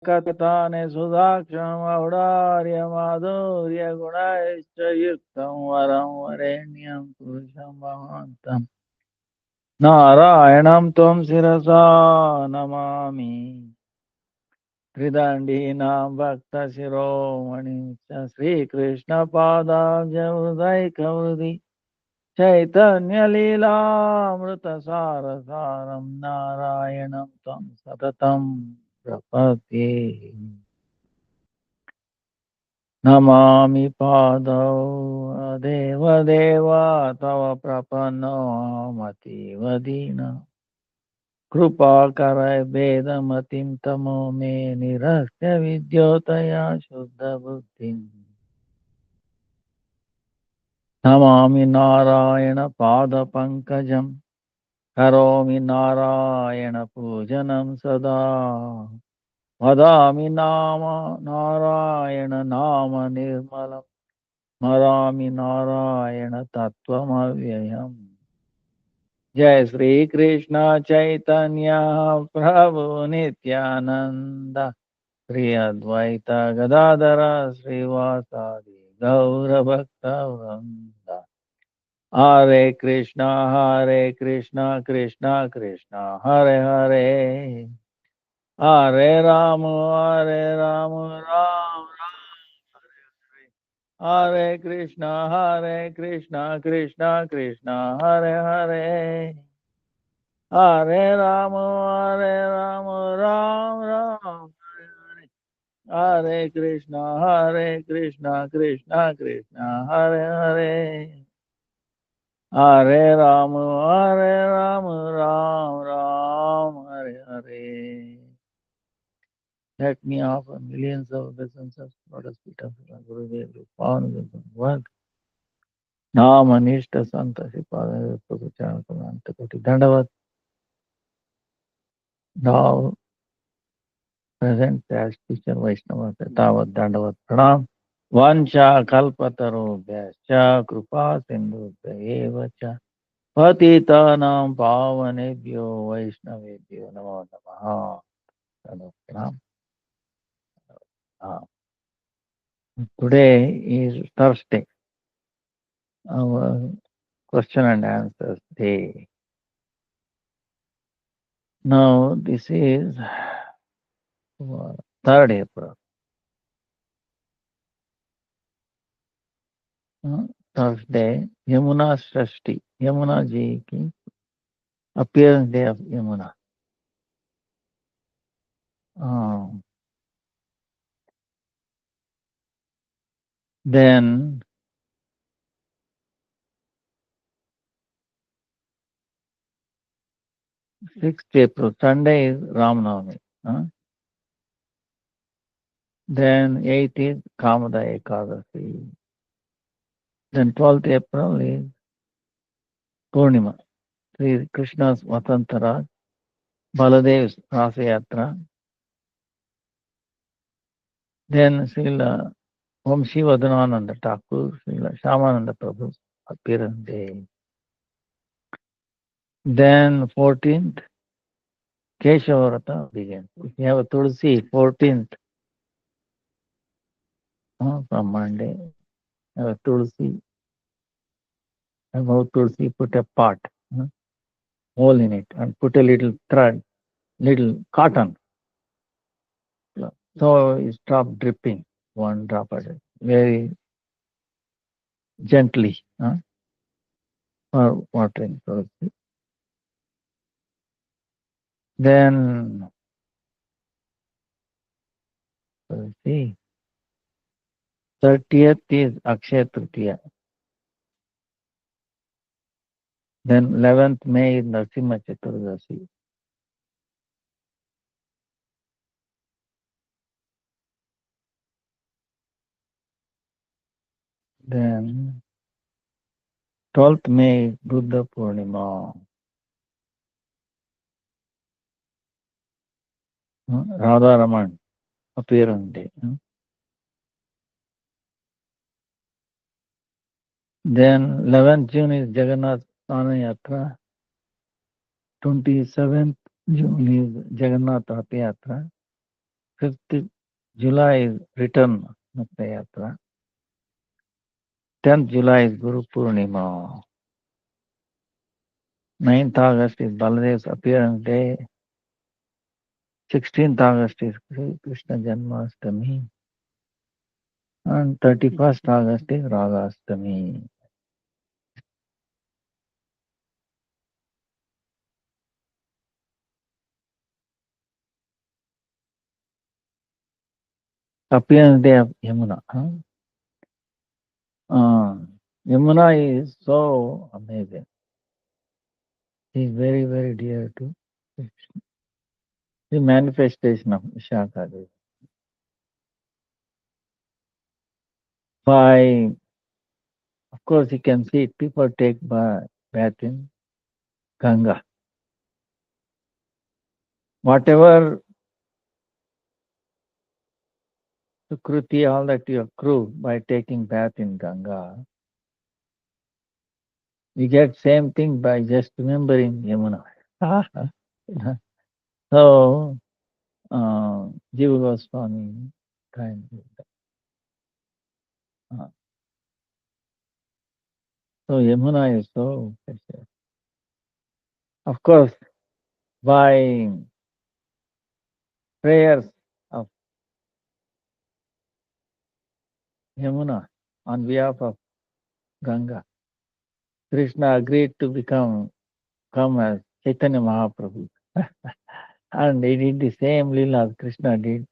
कथाने सुधाक्षम औदार्य माधुर्य गुणैश्च युक्तं वरं वरेण्यं पुरुषं महान्तं नारायणं त्वं शिरसा नमामि त्रिदण्डीनां भक्तशिरोमणिं च श्रीकृष्णपादाब्जहृदैकहृदि चैतन्यलीलामृतसारसारं नारायणं तं सततं प्रपद्ये नमामि पादौ देवदेवा तव प्रपन्नो मतीव दीन कृपाकरै वेदमतिं तमो मे निरस्य विद्योतया शुद्धबुद्धिम् नमामि नारायणपादपङ्कजम् करोमि नारायणपूजनं सदा वदामि नाम नारायण नाम निर्मलं स्मरामि नारायण तत्त्वमव्ययम् जय श्री कृष्ण चैतन्य प्रभु नित्यानंद श्री अद्वैत गदाधर श्रीवासादि गौरभक्तवृंद हरे कृष्णा कृष्णा कृष्णा हरे हरे हरे राम राम राम हरे कृष्णा कृष्णा कृष्णा हरे हरे हरे राम राम राम हरे Krishna Krishna Krishna Hare Hare Hare Ram Ram Ram Hare Hare Let me offer millions of blessings of Lotus feet of Gurudev, Rupan, Work, Nam, Anishta, Santa, Shipada, Prabhupada, Kamanta, Koti, Dandavat, now present as teacher Vaishnava, Tavat, Dandavat, Pranam, Vancha, Kalpataro, Vyascha, Krupa, Sindhu, Evacha, Patitanam, Pavanebhyo, Vaishnavebhyo, Namo Namaha, Pranam. Today is Thursday. Our question and answers day. Now this is 3rd April. Thursday, Yamuna Shashti, Yamuna ji ki appearance day of Yamuna. Then 6th April, Sunday is Ramnavami. Then 8th is Kamada Ekadasi. Then 12th April is Purnima, Sri Krishna's Vatantara, Baladev's Rasa Yatra. Then Srila Vamshi Vadanananda Thakur, Srila Shamananda Prabhu's appearance day. Then 14th, Keshavarata begins. If you have a Tulsi, 14th, from Monday, have a Tulsi, about Tulsi, put a pot, hole in it, and put a little thread, little cotton. So you stop dripping, one drop at it, very gently, for watering Tulsi. Then, see, 30th is Akshaya Tritiya. Then 11th May is Narasimha Chaturdasi. Then 12th May is Buddha Purnima. Radha Raman appearance day. Then 11th June is Jagannath Sana Yatra. 27th June is Jagannath Rath Yatra. 5th July is return Mukta Yatra. 10th July is Guru Purnima. 9th August is Baladev's appearance day. 16th August is Krishna Janmashtami. And 31st August is Radhastami. Appearance day of Yamuna. Yamuna is so amazing. He is very, very dear to Krishna. The manifestation of Vishaka. By, of course, you can see people take bath in Ganga. Whatever Sukruti, all that you accrue by taking bath in Ganga, you get same thing by just remembering Yamuna. So, Jiva Goswami kind of, so Yamuna is so precious. Of course, by prayers of Yamuna on behalf of Ganga, Krishna agreed to come as Chaitanya Mahaprabhu. And he did the same lila as Krishna did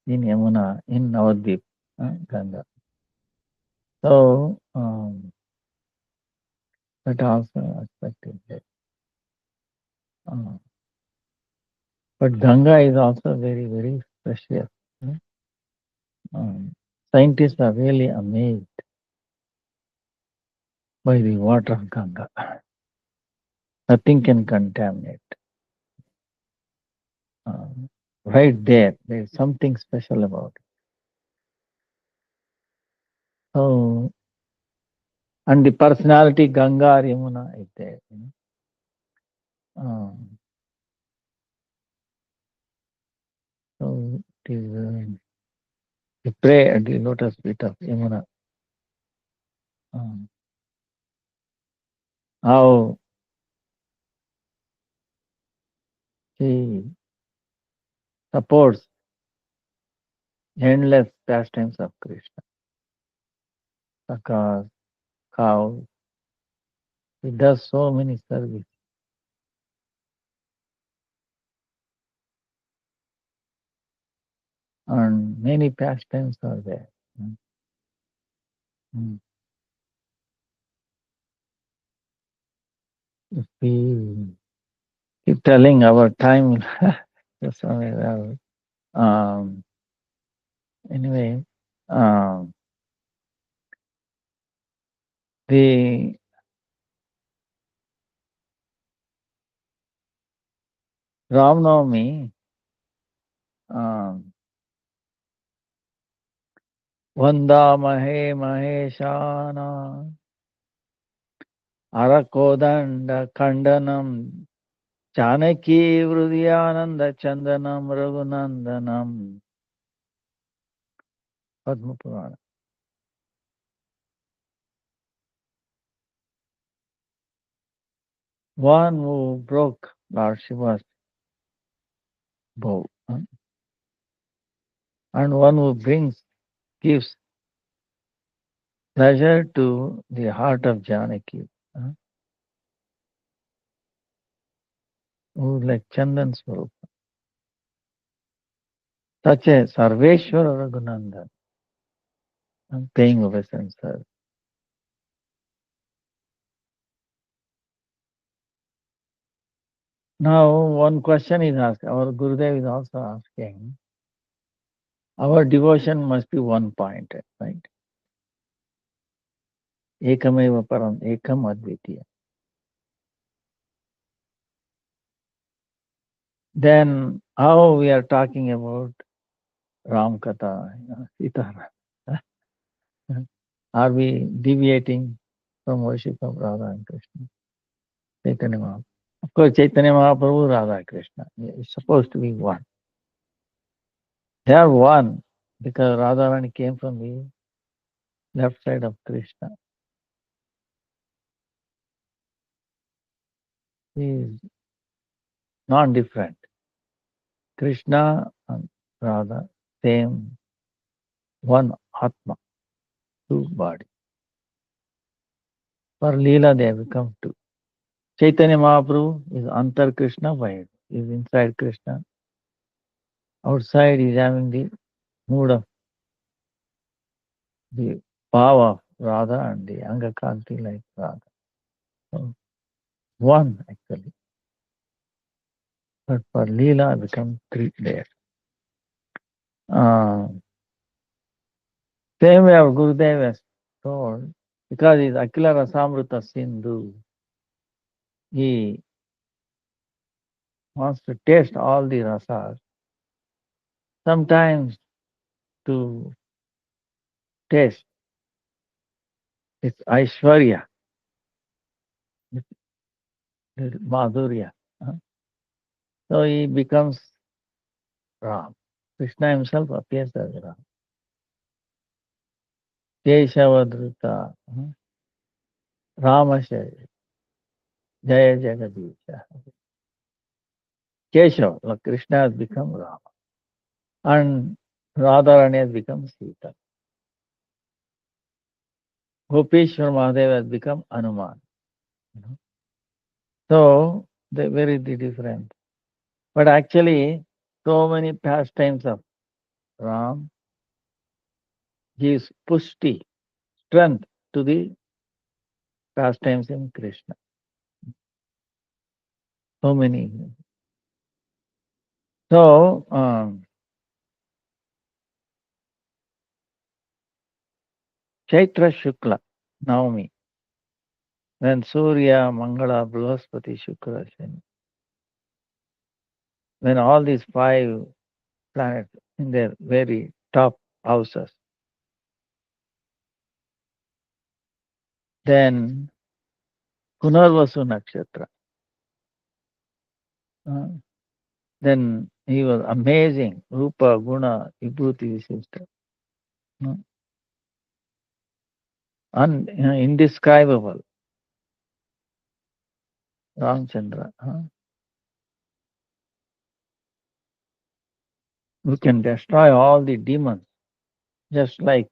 in Yamuna, in Navadvip, Ganga. So, that also aspect is there. But Ganga is also very, very precious. Scientists are really amazed by the water of Ganga. Nothing can contaminate. Right there is something special about it. So, and the personality Ganga or Yamuna is there. So, it is, we pray at the lotus feet of Yamuna. How she supports endless pastimes of Krishna. Sakas, cows, he does so many services. And many pastimes are there. If we keep telling our time, just anyway, the Ramnavami, Vandamahe Maheshana Arakodanda Kandanam Janaki Vrudyananda Chandanam Raghunandanam Padma Purana. One who broke Lord Shiva's bow, and one who gives pleasure to the heart of Janaki, who is like Chandan Swarup. Such a Sarveshwara Raghunandan, paying obeisance. Now, one question is asked, our Gurudev is also asking, our devotion must be one point, right? Ekameva param, ekam advitiya. Then, how we are talking about Ram Katha, Sita? Are we deviating from worship of Radha and Krishna? Chaitanya Mahaprabhu. Of course, Chaitanya Mahaprabhu, Radha Krishna. It's supposed to be one. They are one because Radharani came from the left side of Krishna. He is non-different. Krishna and Radha, same one Atma, two body. For Leela, they have become two. Chaitanya Mahaprabhu is Antar Krishna, Vahid. He is inside Krishna. Outside, he is having the mood of the power of Radha and the Angakanti like Radha. So, one actually. But for Leela, become three there. Uh, Same way our Gurudev has told, because he is Akila Rasamrita Sindhu, he wants to taste all the rasas. Sometimes to taste its Aishwarya, its Madhurya. So he becomes Ram. Krishna himself appears as Ram. Keshavadruta, Ramasya, Jaya Jagadisha. Keshav, like Krishna has become Rama. And Radharani has become Sita. Gopeshwar Mahadev has become Hanuman. You know. So they're very different. But actually, so many pastimes of Ram gives pushti, strength to the pastimes in Krishna. So many. So, Chaitra Shukla, Navami, when Surya, Mangala, Brihaspati, Shukra, Shani, when all these five planets in their very top houses, then Punarvasu Nakshatra. uh, then he was amazing, Rupa, Guna, Vibhuti, Visishta, uh, indescribable, Ramchandra, who can destroy all the demons, just like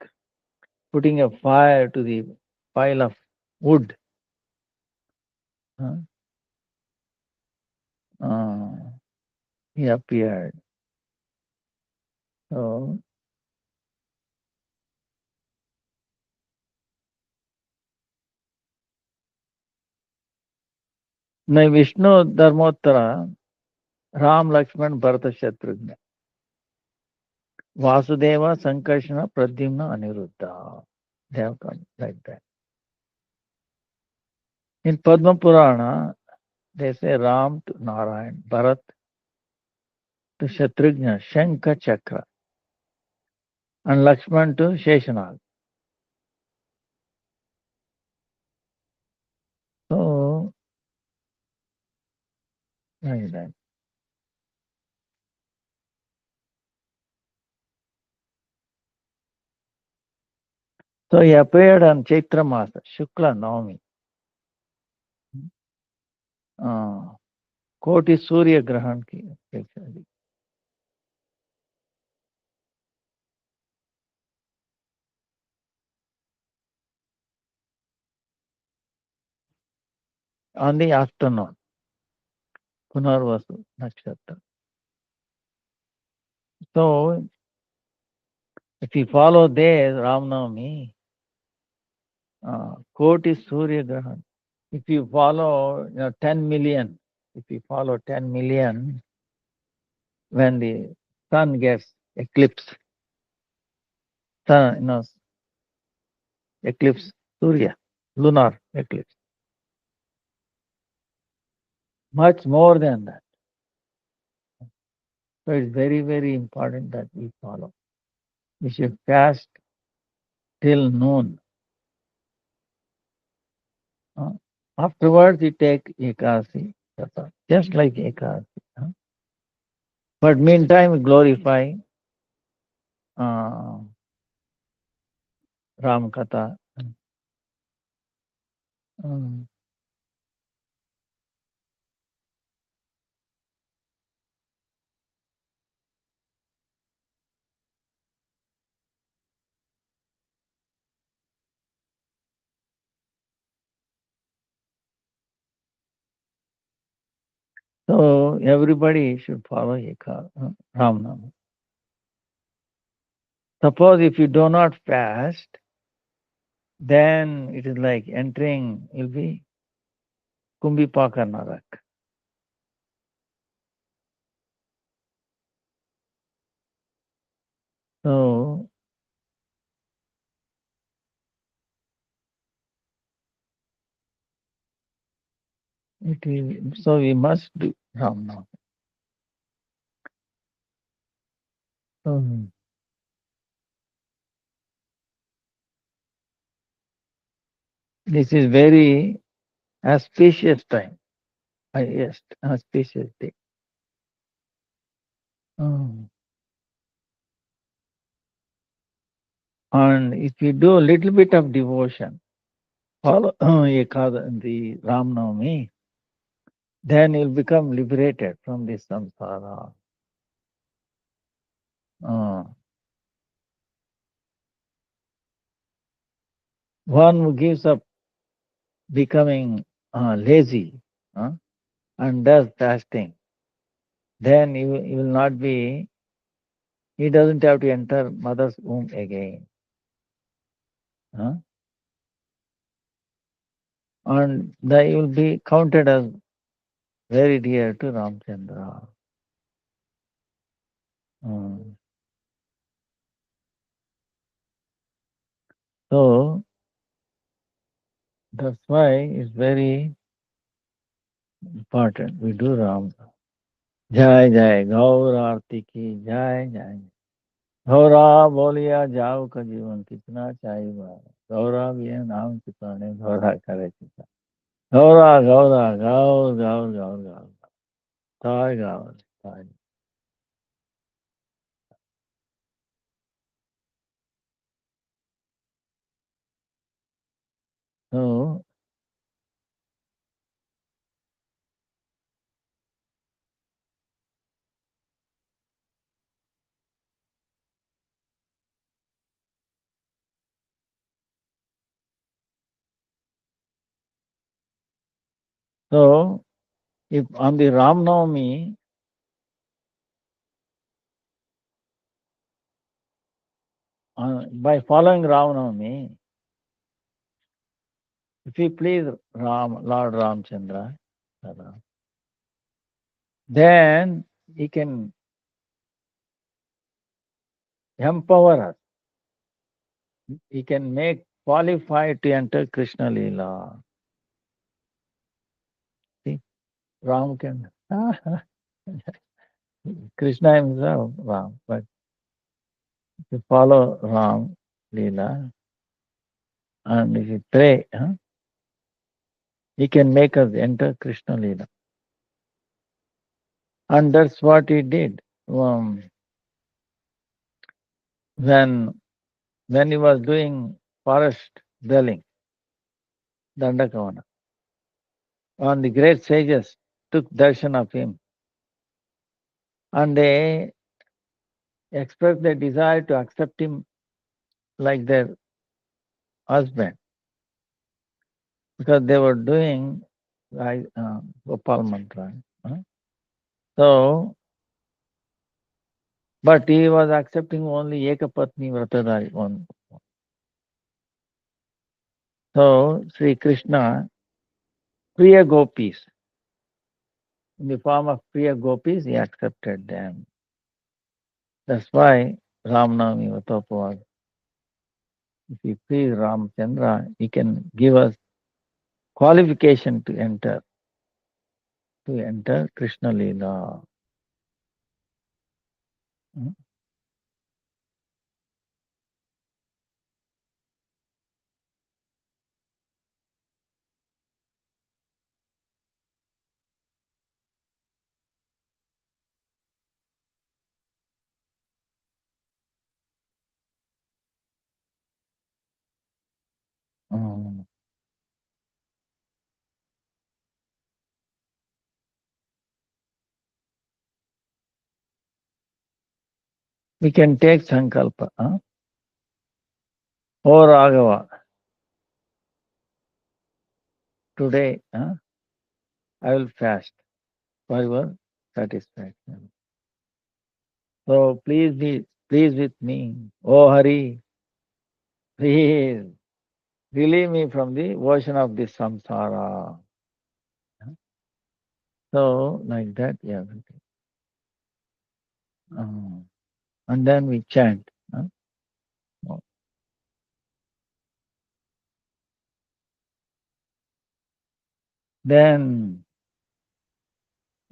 putting a fire to the pile of wood. uh, uh, he appeared. So, now Vishnu Dharmottara, Ram, Lakshman, Bharata, Shatrughna, Vasudeva, Sankarshana, Pradyumna, Aniruddha. They have come like that. In Padma Purana, they say Ram to Narayan, Bharat to Shatrughna, Shankha Chakra, and Lakshman to Sheshanag. So, like that. So he appeared on Chaitra Masa, Shukla Navami. Koti Surya Grahan ki actually. On the afternoon, Punarvasu Nakshatra. So if you follow there, Ramnavami, Koti Surya Grahan. If you follow 10 million, if you follow 10 million, when the sun gets eclipsed, sun, eclipse Surya, lunar eclipse, much more than that. So it's very, very important that we follow. We should fast till noon. uh, Afterwards, we take Ekasi, just like Ekasi. But meantime, we glorify Ram Katha. Mm. So everybody should follow Ram Nama. Suppose if you do not fast, then it is like entering, will be Kumbhipaka Narak. So it is, so we must do Ram Nama. So this is very auspicious time. Yes, auspicious day. Mm. And if you do a little bit of devotion, follow the Ram Navami, then you'll become liberated from this samsara. Uh, One who gives up becoming lazy and does fasting, then he will not be, he doesn't have to enter mother's womb again. uh, And he will be counted as very dear to Ramchandra. Mm. So that's why it's very important we do Ram. Jai Jai Gaur Aarti ki Jai Jai. Gaura बोलिया जाओ का जीवन कितना चाहिए गौरा भी है नाम कितने गौरा करे कितना गौरा गौरा गौर गौर गौर गौर ताय गौर ताय so so if on the Ram Navami by following Ram Navami if we please Lord Ramchandra then he can empower us. He can make qualified to enter Krishna Leela. See, Ram can. Krishna himself, Ram, but if you follow Ram Leela and if you pray, he can make us enter Krishna Leela. And that's what he did. When when he was doing forest dwelling, Dandakavana, and the great sages took darshan of him and they expressed their desire to accept him like their husband because they were doing like Gopal mantra. So, but he was accepting only Ekapatni Vratadari one. So, Sri Krishna, Priya Gopis, in the form of Priya Gopis, he accepted them. That's why Ramnami Vatapavad, if we please Ramchandra, he can give us qualification to enter Krishna Leela. We can take sankalpa. Oh Raghava, today I will fast for your satisfaction. So please be pleased with me. Oh Hari, please relieve me from the ocean of this samsara. So like that, yeah. And then we chant. Then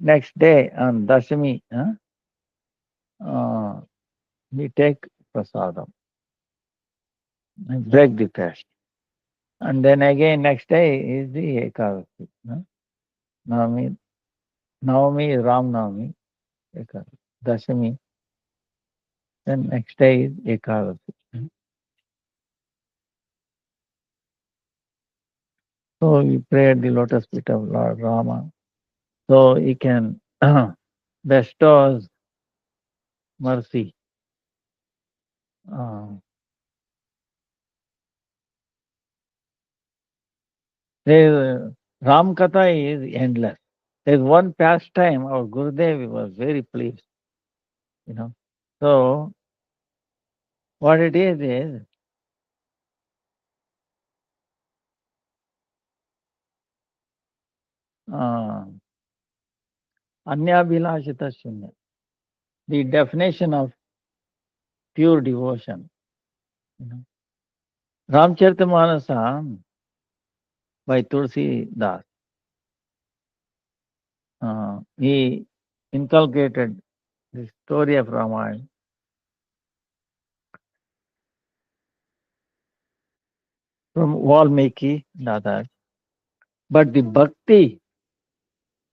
next day on Dashami, uh, we take prasadam and break the fast. And then again next day is the Ekadasi. Navami, Navami is Ram Navami, Ekadasi. Dashami, then next day is Ekadasi. So we pray at the lotus feet of Lord Rama. So he can bestow us mercy. Uh, Ram Katha is endless. There's one pastime, our Gurudev was very pleased, you know. So what it is uh, Anyabhilashita Shunya, the definition of pure devotion. You know. Ramcharitamānasa by Tulsi Das. He inculcated the story of Ramayana from Valmiki and others. But the bhakti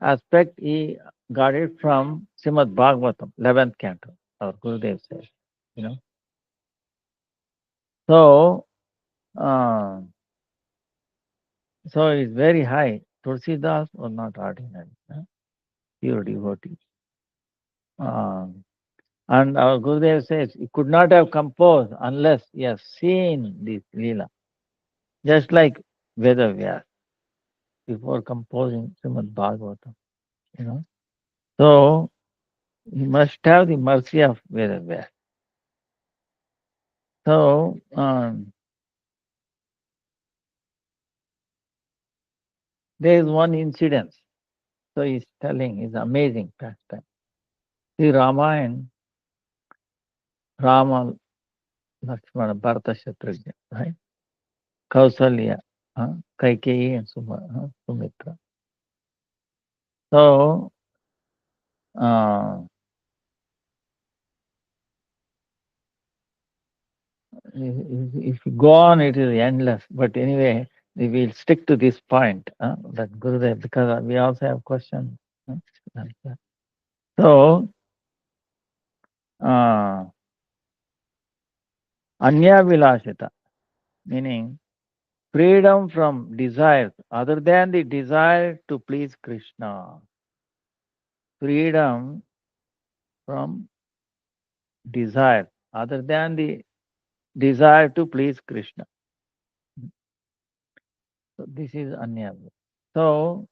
aspect he got it from Srimad Bhagavatam, 11th canto, our Gurudev says. You know. So uh, so it's very high. Tulsidas was not ordinary, pure devotee. Um, and our Gurudev says he could not have composed unless he has seen this Leela. Just like Vedavyas before composing Srimad Bhagavatam, you know. So he must have the mercy of Vedavyas. So there is one incident. So he's telling is amazing pastime. The Ramayana, Rama, Lakshmana, Bharata, Shatrugna, right? Kausalya, Kaikeyi and Sumitra. So uh, if you go on, it is endless. But anyway, we will stick to this point, that Gurudev, because we also have questions. Like that. So, Anya Vilashita, meaning freedom from desires other than the desire to please Krishna. Freedom from desire other than the desire to please Krishna. So this is Anya. So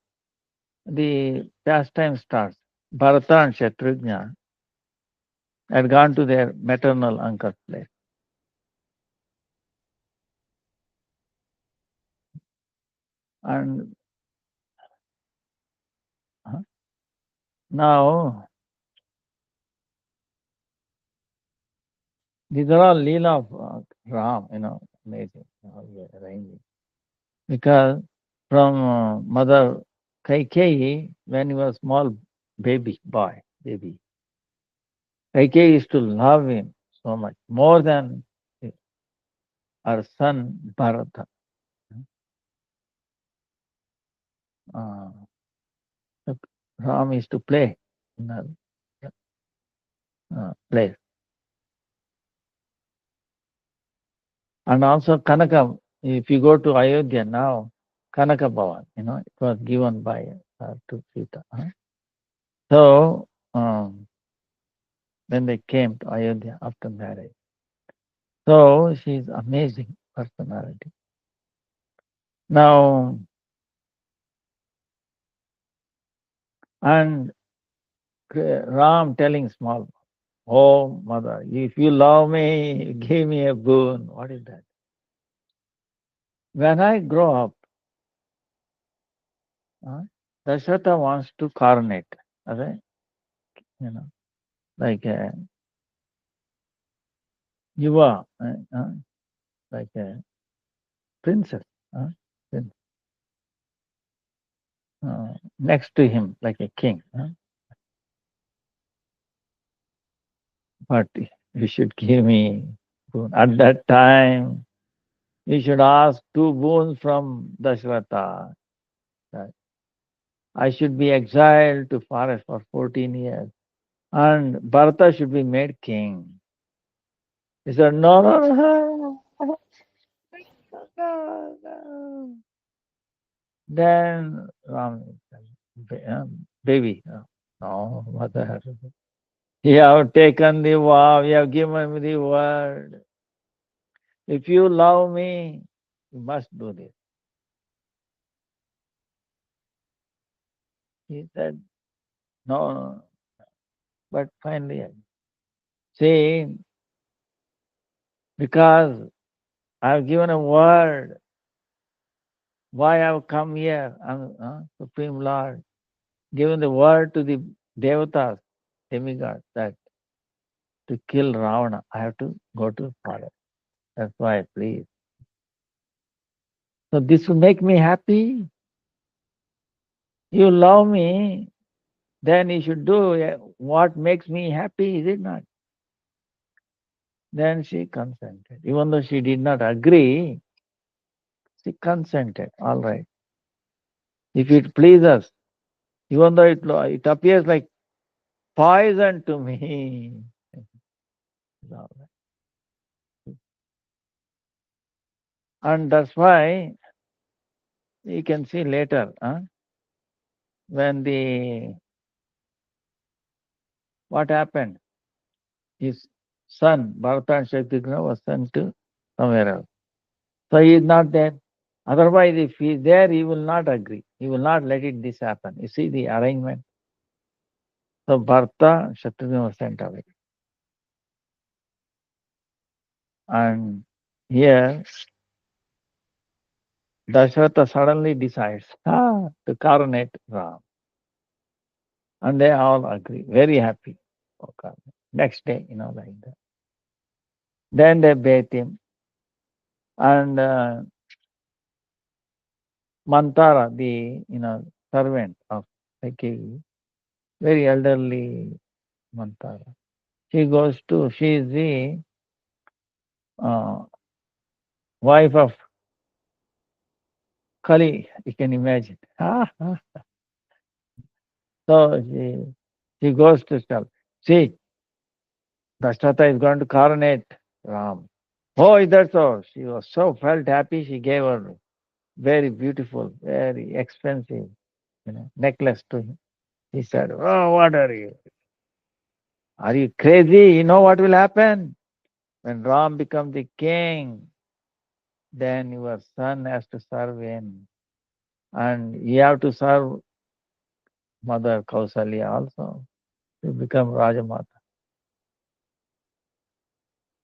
the pastime starts. Bharata and Shatrugna had gone to their maternal uncle's place. And now these are all Leela of Ram, amazing. We are arranging. Because from mother Kaikeyi, when he was small baby, Kaikeyi used to love him so much, more than her son Bharata. Uh, Ram used to play in her place. And also Kanaka, if you go to Ayodhya now, Kanaka Bhavan, it was given by to Sita. So, when they came to Ayodhya after marriage. So she's amazing personality. Now, and Ram telling small, oh mother, if you love me, give me a boon. What is that? When I grow up, uh, Dasharatha wants to coronate, okay? You know, like a yuva, like a princess, uh, prin- next to him, like a king. But you should give me boon. At that time, you should ask two boons from Dasharatha. That I should be exiled to forest for 14 years, and Bharata should be made king. He said, no, no, no, no, no. Then Ram said, baby, no, mother, you have taken the vow, you have given me the word. If you love me, you must do this. He said, no, no, no. But finally, see, because I have given a word, why I have come here, I'm Supreme Lord, given the word to the devatas, demigods, that to kill Ravana, I have to go to forest. That's why, please. So this will make me happy. You love me, then you should do what makes me happy, is it not? Then she consented. Even though she did not agree, she consented. All right. If it pleases, even though it appears like poison to me. All right. And that's why you can see later, when what happened, his son, Bharata and Shatrugna, was sent to somewhere else. So he is not there. Otherwise, if he is there, he will not agree. He will not let it this happen. You see the arrangement. So Bharata, Shatrugna was sent away. And here, Dasharatha suddenly decides to coronate Ram. And they all agree, very happy. Okay. Next day, like that. Then they bathe him. And Mantara, the servant of Kaikeyi, very elderly Mantara. She is the uh, wife of Kali, you can imagine. So she goes to tell, see, Dashtata is going to coronate Ram. Oh, is that so? She was so felt happy, she gave her very beautiful, very expensive, necklace to him. He said, oh, what are you? Are you crazy? You know what will happen? When Ram becomes the king, then your son has to serve him. And you have to serve Mother Kausalya also to become Rajamata.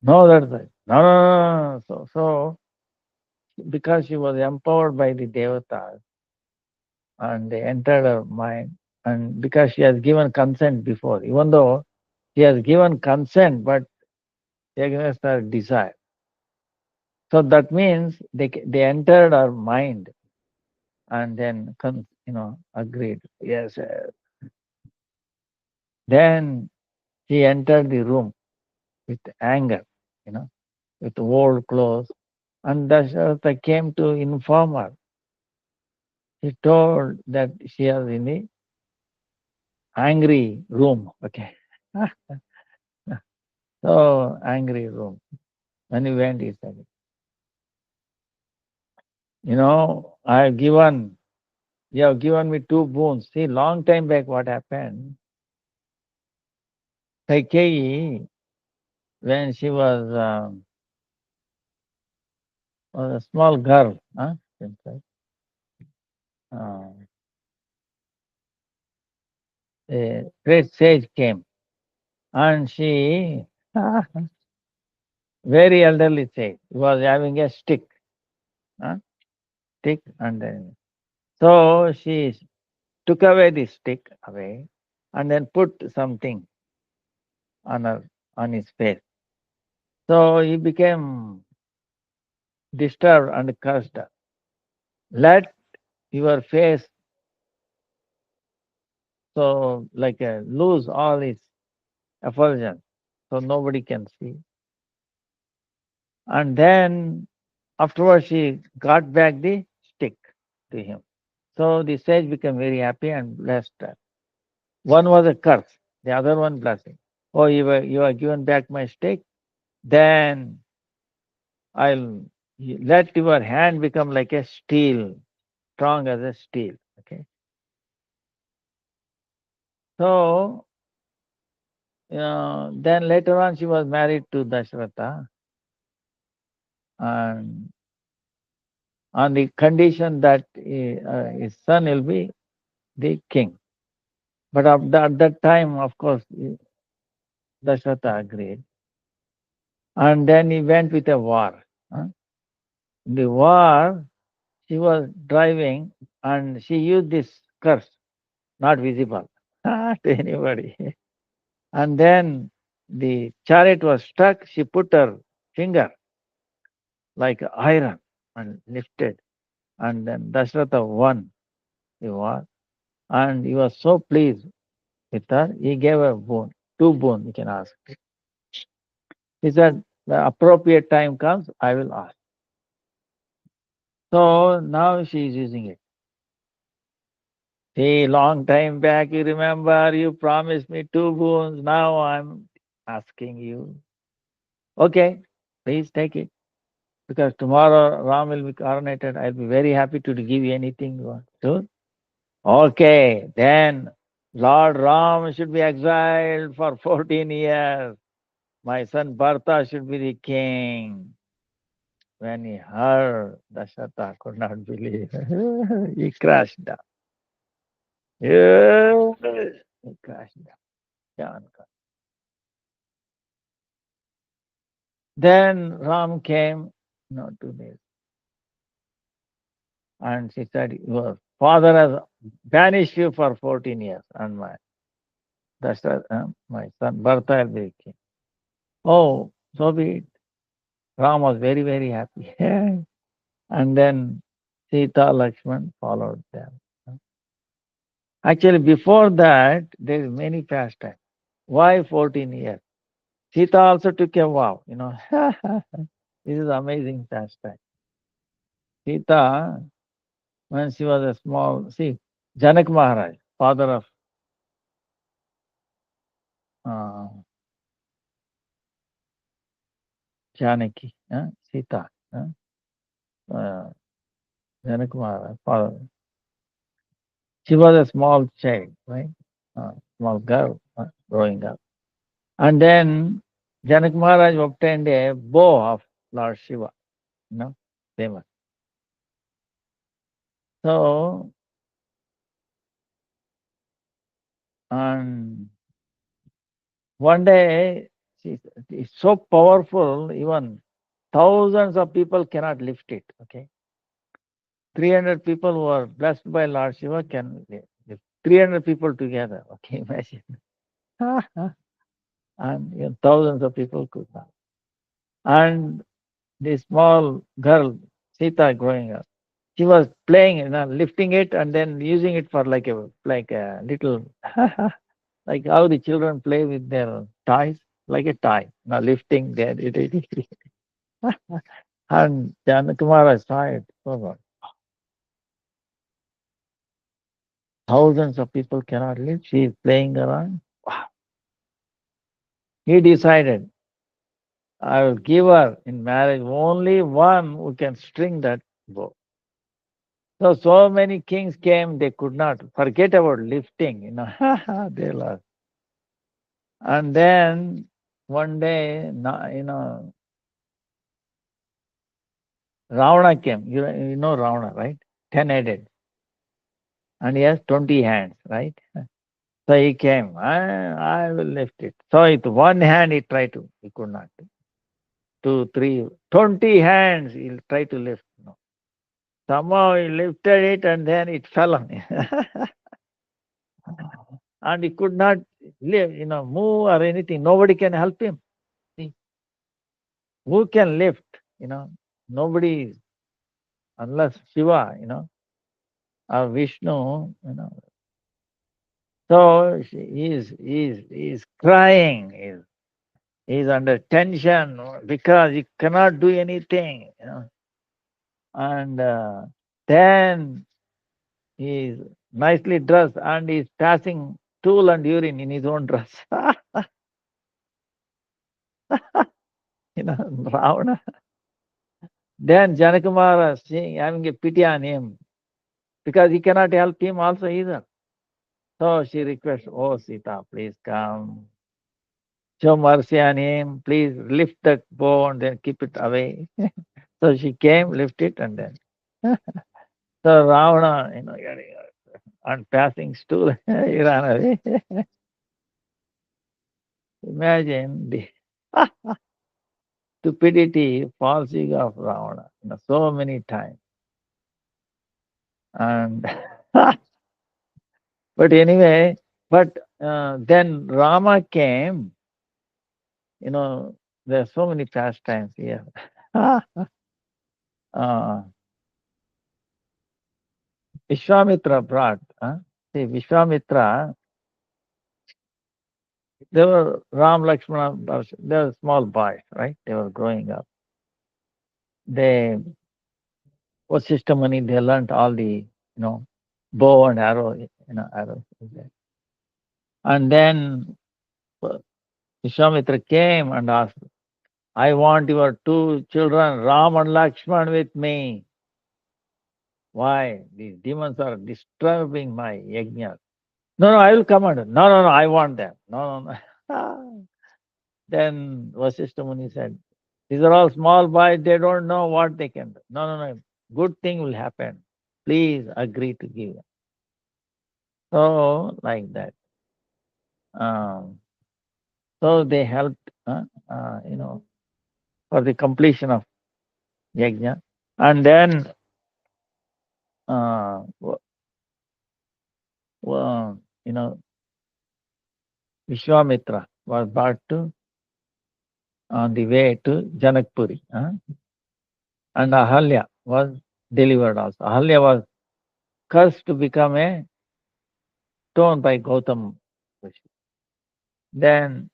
No, that's right. No, no, no, no. So because she was empowered by the Devatas and they entered her mind, and because she has given consent before, even though she has given consent, but against her desire. So that means they entered her mind and then agreed. Yes. Then he entered the room with anger, you know, with old clothes, and Dasharatha came to inform her. He told that she was in the angry room. Okay. So angry room. When he went, he said, you have given me two boons. See, long time back what happened? Kaikeyi, when she was a small girl, huh? Seems like, uh, a great sage came, and she, very elderly sage, was having a stick, huh? Stick, and then so she took away the stick away, and then put something on her on his face. So he became disturbed and cursed. Let your face so like lose all its effulgence, so nobody can see. And then afterwards she got back the stick to him. So the sage became very happy and blessed her. One was a curse, the other one blessing. Oh, you are given back my stick, then I'll let your hand become like a steel, strong as a steel. Okay. So then later on she was married to Dashratha, and on the condition that his son will be the king. But at that time, of course, Dashratha agreed. And then he went with a war. Huh? In the war, she was driving and she used this curse, not visible to anybody. And then the chariot was stuck. She put her finger like iron and lifted. And then Dashratha won the war. And he was so pleased with her, he gave her boon, two boon, you can ask. He said, the appropriate time comes, I will ask. So now she is using it. See, long time back, you remember, you promised me two boons. Now I'm asking you. Okay, please take it. Because tomorrow Ram will be coronated. I'll be very happy to give you anything you want. Sure? Okay, then Lord Ram should be exiled for 14 years. My son Bharata should be the king. When he heard, Dashatha could not believe. He crashed down. Yes, he crashed down. Then Ram came, to this, and she said, your father has banished you for 14 years, and my son Bharata will be king. Oh, so be it. Ram was very, very happy. And then Sita, Lakshman followed them. Actually, before that, there is many pastimes. Why 14 years? Sita also took a vow. This is amazing pastime. Sita, when she was a small, see, Janak Maharaj, father of uh, Janaki, Sita, uh, Janak Maharaj, father. She was a small child, right? Small girl growing up. And then Janak Maharaj obtained a bow of Lord Shiva, famous. So, and one day, it's so powerful, even thousands of people cannot lift it. Okay, 300 people who are blessed by Lord Shiva can lift 300 people together. Okay, imagine. And thousands of people could not. And the small girl, Sita, growing up, she was playing, lifting it and then using it for like a little, like how the children play with their toys, like a toy. Now lifting there, and Janakumara saw it. Oh God, thousands of people cannot lift. She is playing around. Wow. He decided, I will give her in marriage only one who can string that bow. So many kings came, they could not forget about lifting. They lost. And then one day, Ravana came. You know Ravana, right? 10-headed. And he has 20 hands, right? So he came. I will lift it. So with one hand he could not. Two, three, 20 hands he'll try to lift. No. Somehow he lifted it and then it fell on him. And he could not move or anything. Nobody can help him. See, who can lift? Nobody unless Shiva, or Vishnu, So he's crying. He's under tension because he cannot do anything. And then he's nicely dressed and he's passing stool and urine in his own dress. Ravana. Then Janakumara seeing having a pity on him because he cannot help him also either. So she requests, "Oh Sita, please come. Show mercy on him. Please lift that bow and then keep it away." So she came, lift it, and then so Ravana, on passing stool, he ran away. Imagine the stupidity, falsity of Ravana, so many times. And but anyway, but then Rama came. You know, there are so many pastimes here. Vishwamitra brought. See, Vishwamitra, they were Ram, Lakshmana, they were small boys, right? They were growing up. They was system they learned all bow and arrows. And then uh, Vishwamitra came and asked, I want your two children, Ram and Lakshman, with me. Why? These demons are disturbing my yajna. No, no, I will command. No, no, no, I want them. No, no, no. Then Vasishtha Muni said, these are all small boys, they don't know what they can do. No, no, no, good thing will happen. Please agree to give. So, like that. Um, so they helped, for the completion of yajna. And then, uh, w- w- you know, Vishwamitra was brought to on the way to Janakpuri. And Ahalya was delivered also. Ahalya was cursed to become a stone by Gautam Rishi. Then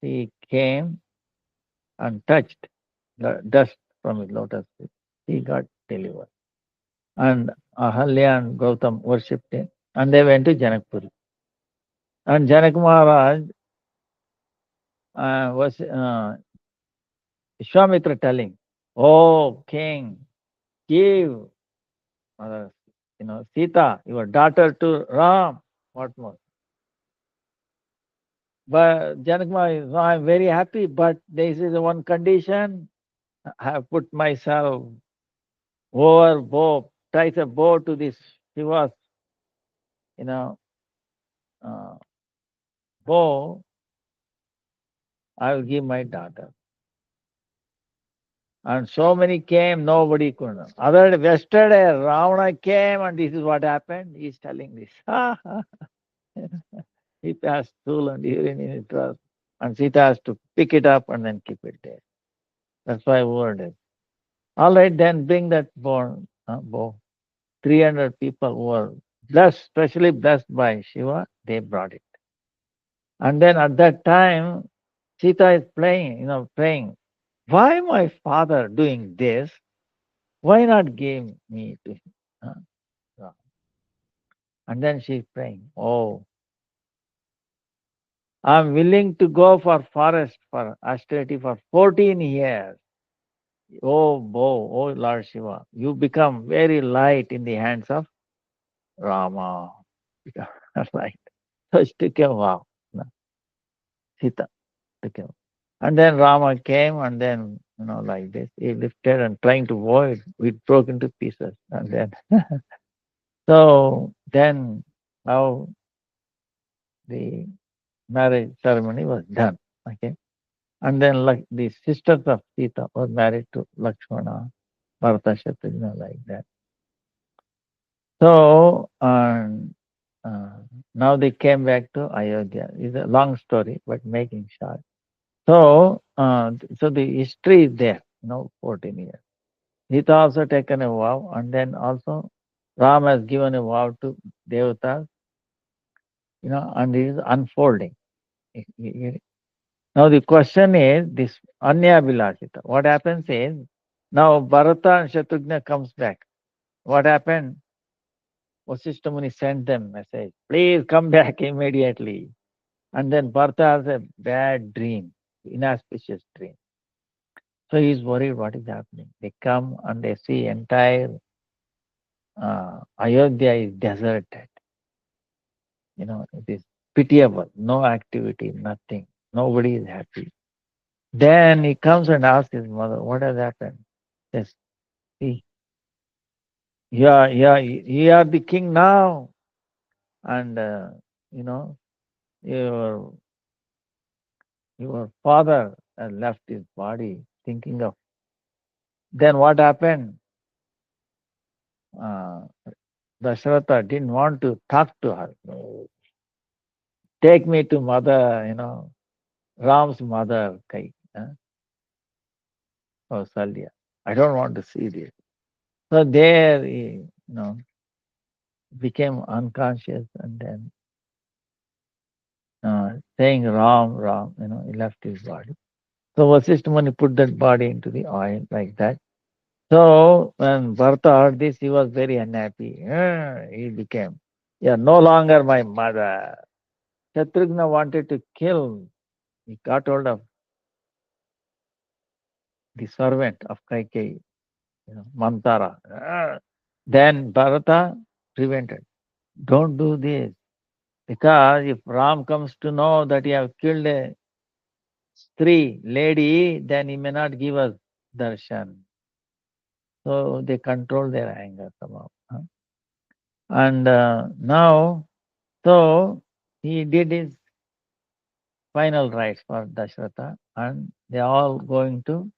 he came and touched the dust from his lotus feet. He got delivered. And Ahalya and Gautam worshipped him. And they went to Janakpuri. And Janak Maharaj was Vishwamitra telling, "Oh king, give Sita, your daughter to Ram." What more? But Janak Maharaj, "No, I'm very happy, but this is the one condition. I have put myself over bow, ties a bow to this Shiva's, you know, uh, bow. I will give my daughter." And so many came, nobody could. Yesterday, Ravana came, and this is what happened. He's telling this. He passed stool and urine in his dress, and Sita has to pick it up and then keep it there. That's why word is. All right, then bring that bow. 300 people who were blessed, specially blessed by Shiva, they brought it. And then at that time, Sita is praying, why my father doing this? Why not give me to him? So, and then she's praying, oh, I'm willing to go for forest for austerity for 14 years. Oh Lord Shiva, you become very light in the hands of Rama. Right. So she took a vow. Sita became. And then Rama came, and then, like this, he lifted and trying to avoid, it broke into pieces. And then, so then, how the marriage ceremony was done. Okay. And then, like the sisters of Sita were married to Lakshmana, Bharata, Shatrugna, like that. So, uh, now they came back to Ayodhya. It's a long story, but making short. So, so the history is there, 14 years. Sita also taken a vow, and then also Ram has given a vow to Devatas, and it is unfolding. Now the question is this Anyabhilasita. What happens is, now Bharata and Shatrughna comes back. What happened? Vasishtha Muni sent them message, please come back immediately. And then Bharata has a bad dream, inauspicious dream. So he is worried what is happening. They come and they see entire Ayodhya is deserted. It is pitiable. No activity, nothing. Nobody is happy. Then he comes and asks his mother, what has happened? Yes, see, you are the king now. And, you know, your, your father has left his body thinking of. Then what happened? Uh, Dasharatha didn't want to talk to her. Take me to mother, Ram's mother, Salya. I don't want to see this. So there he, became unconscious, and then saying Ram, Ram, he left his body. So Vasishtha Muni put that body into the oil like that. So when Bharata heard this, he was very unhappy. He became, you are no longer my mother. Shatrugna wanted to kill. He got hold of the servant of Kaikeyi, Mantara. Then Bharata prevented. Don't do this. Because if Ram comes to know that you have killed a Stree, lady, then he may not give us darshan. So they control their anger somehow. And now, so he did his final rites for Dashratha, and they all going to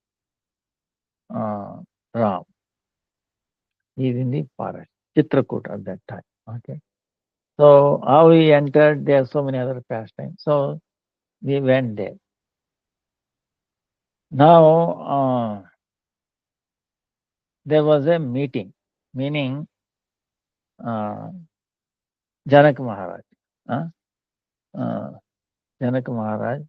uh, Ram. He is in the forest, Chitrakoot at that time. Okay. So how we entered, there are so many other pastimes. So we went there. Now there was a meeting, meaning uh, Janak Maharaj. Uh, uh, Janak Maharaj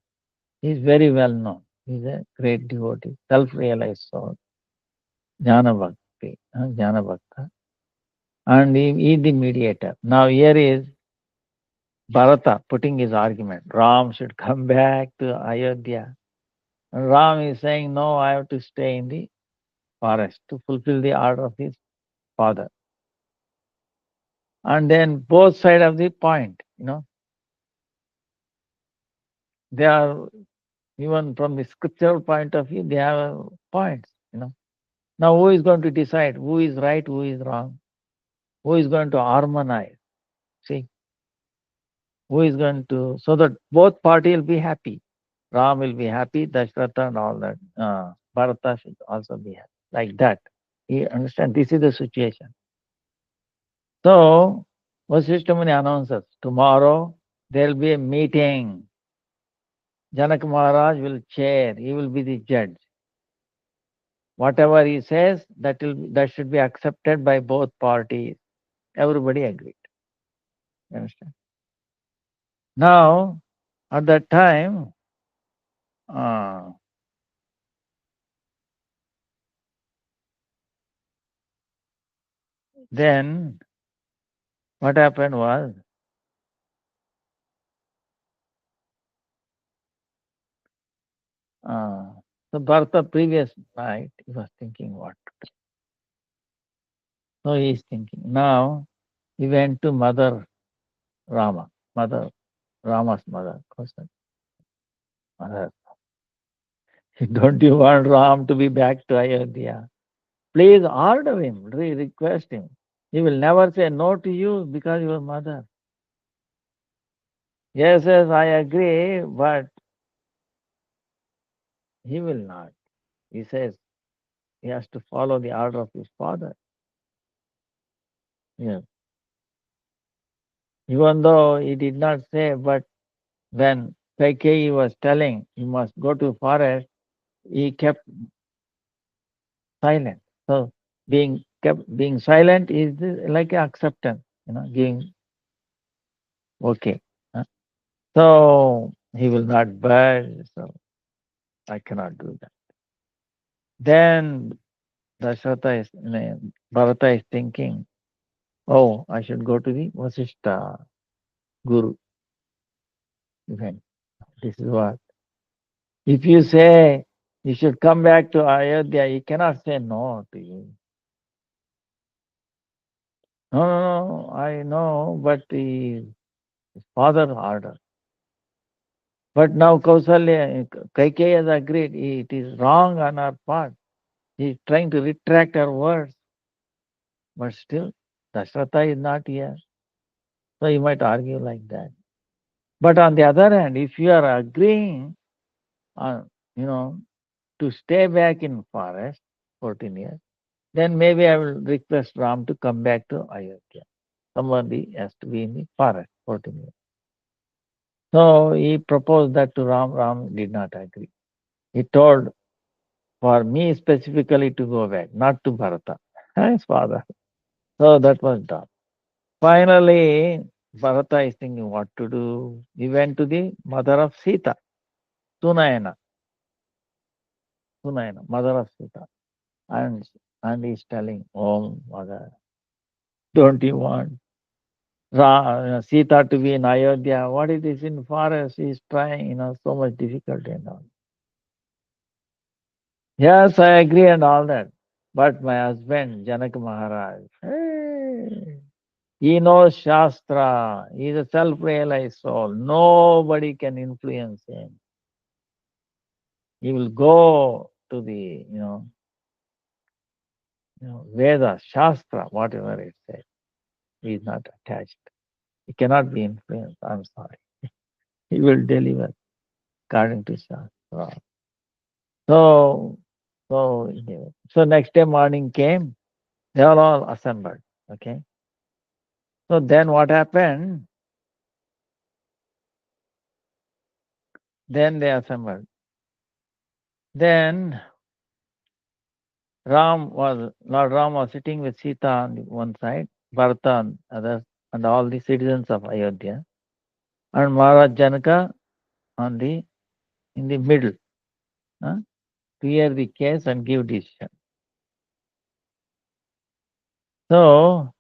is very well known. He is a great devotee, self-realized soul, Jnana Bhakti, Jnana Bhakta. And he is the mediator. Now here is Bharata putting his argument. Ram should come back to Ayodhya. And Ram is saying, no, I have to stay in the forest to fulfill the order of his father. And then both sides of the point, they are, even from the scriptural point of view, they have points. Now who is going to decide who is right, who is wrong? Who is going to harmonize? See, who is going to, so that both party will be happy. Ram will be happy, Dashratha and all that. Bharata should also be happy. Like that. You understand? This is the situation. So, Vasishtha Muni announces, tomorrow there will be a meeting. Janak Maharaj will chair, he will be the judge. Whatever he says, that should be accepted by both parties. Everybody agreed. You understand? Now, at that time, uh, then what happened was, uh, so Bharata previous night, he was thinking what to do. So he is thinking. Now, he went to Mother Rama, Mother Rama's mother, Kausalya. Mother, don't you want Ram to be back to Ayodhya? Please order him, request him. He will never say no to you because your mother. Yes, yes, I agree, but he will not. He says he has to follow the order of his father. Yes. Even though he did not say, but when Kaikeyi was telling you must go to forest, he kept silent. So being silent is like acceptance, giving okay. huh? So he will not budge. So I cannot do that. Then Dashrata is, Bharata is thinking, oh, I should go to the Vasishta Guru event. This is what. If you say you should come back to Ayodhya, he cannot say no to you. No, no, no, I know, but his father order. But now Kausalya, Kaikeyi has agreed it is wrong on our part. He is trying to retract her words, but still Dashrata is not here. So he might argue like that. But on the other hand, if you are agreeing on, to stay back in forest 14 years, then maybe I will request Ram to come back to Ayodhya. Somebody has to be in the forest 14 years. So he proposed that to Ram. Ram did not agree. He told for me specifically to go back, not to Bharata, his father. So that was done. Finally, Bharata is thinking what to do. He went to the mother of Sita, Sunayana, mother of Sita. And he's telling, oh, mother, don't you want Sita to be in Ayodhya? What it is in forest? He's trying, so much difficulty and all. Yes, I agree and all that. But my husband, Janak Maharaj, hey, he knows Shastra. He's a self-realized soul. Nobody can influence him. He will go to the, Veda, Shastra, whatever it says. He is not attached. He cannot be influenced. I'm sorry. He will deliver according to Shastra. So, so next day morning came. They were all assembled. Okay. So then what happened? Then they assembled. Then Lord Ram was sitting with Sita on the one side, Bharata on other, and all the citizens of Ayodhya, and Maharaj Janaka on in the middle, huh, to hear the case and give decision. So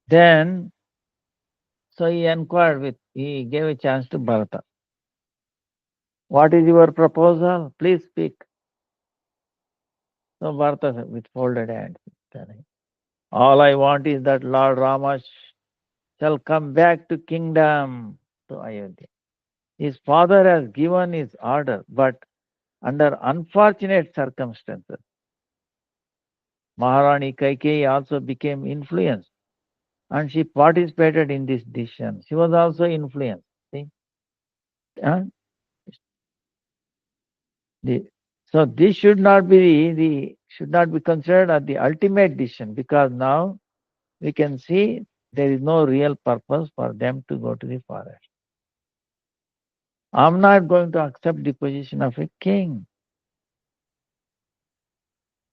then, so he gave a chance to Bharata. What is your proposal? Please speak. So Bharata said with folded hands, telling, all I want is that Lord Rama shall come back to kingdom, to Ayodhya. His father has given his order, but under unfortunate circumstances, Maharani Kaikeyi also became influenced and she participated in this decision. She was also influenced. See? Huh? The, so this should not be considered as the ultimate decision because now we can see there is no real purpose for them to go to the forest. I'm not going to accept the position of a king.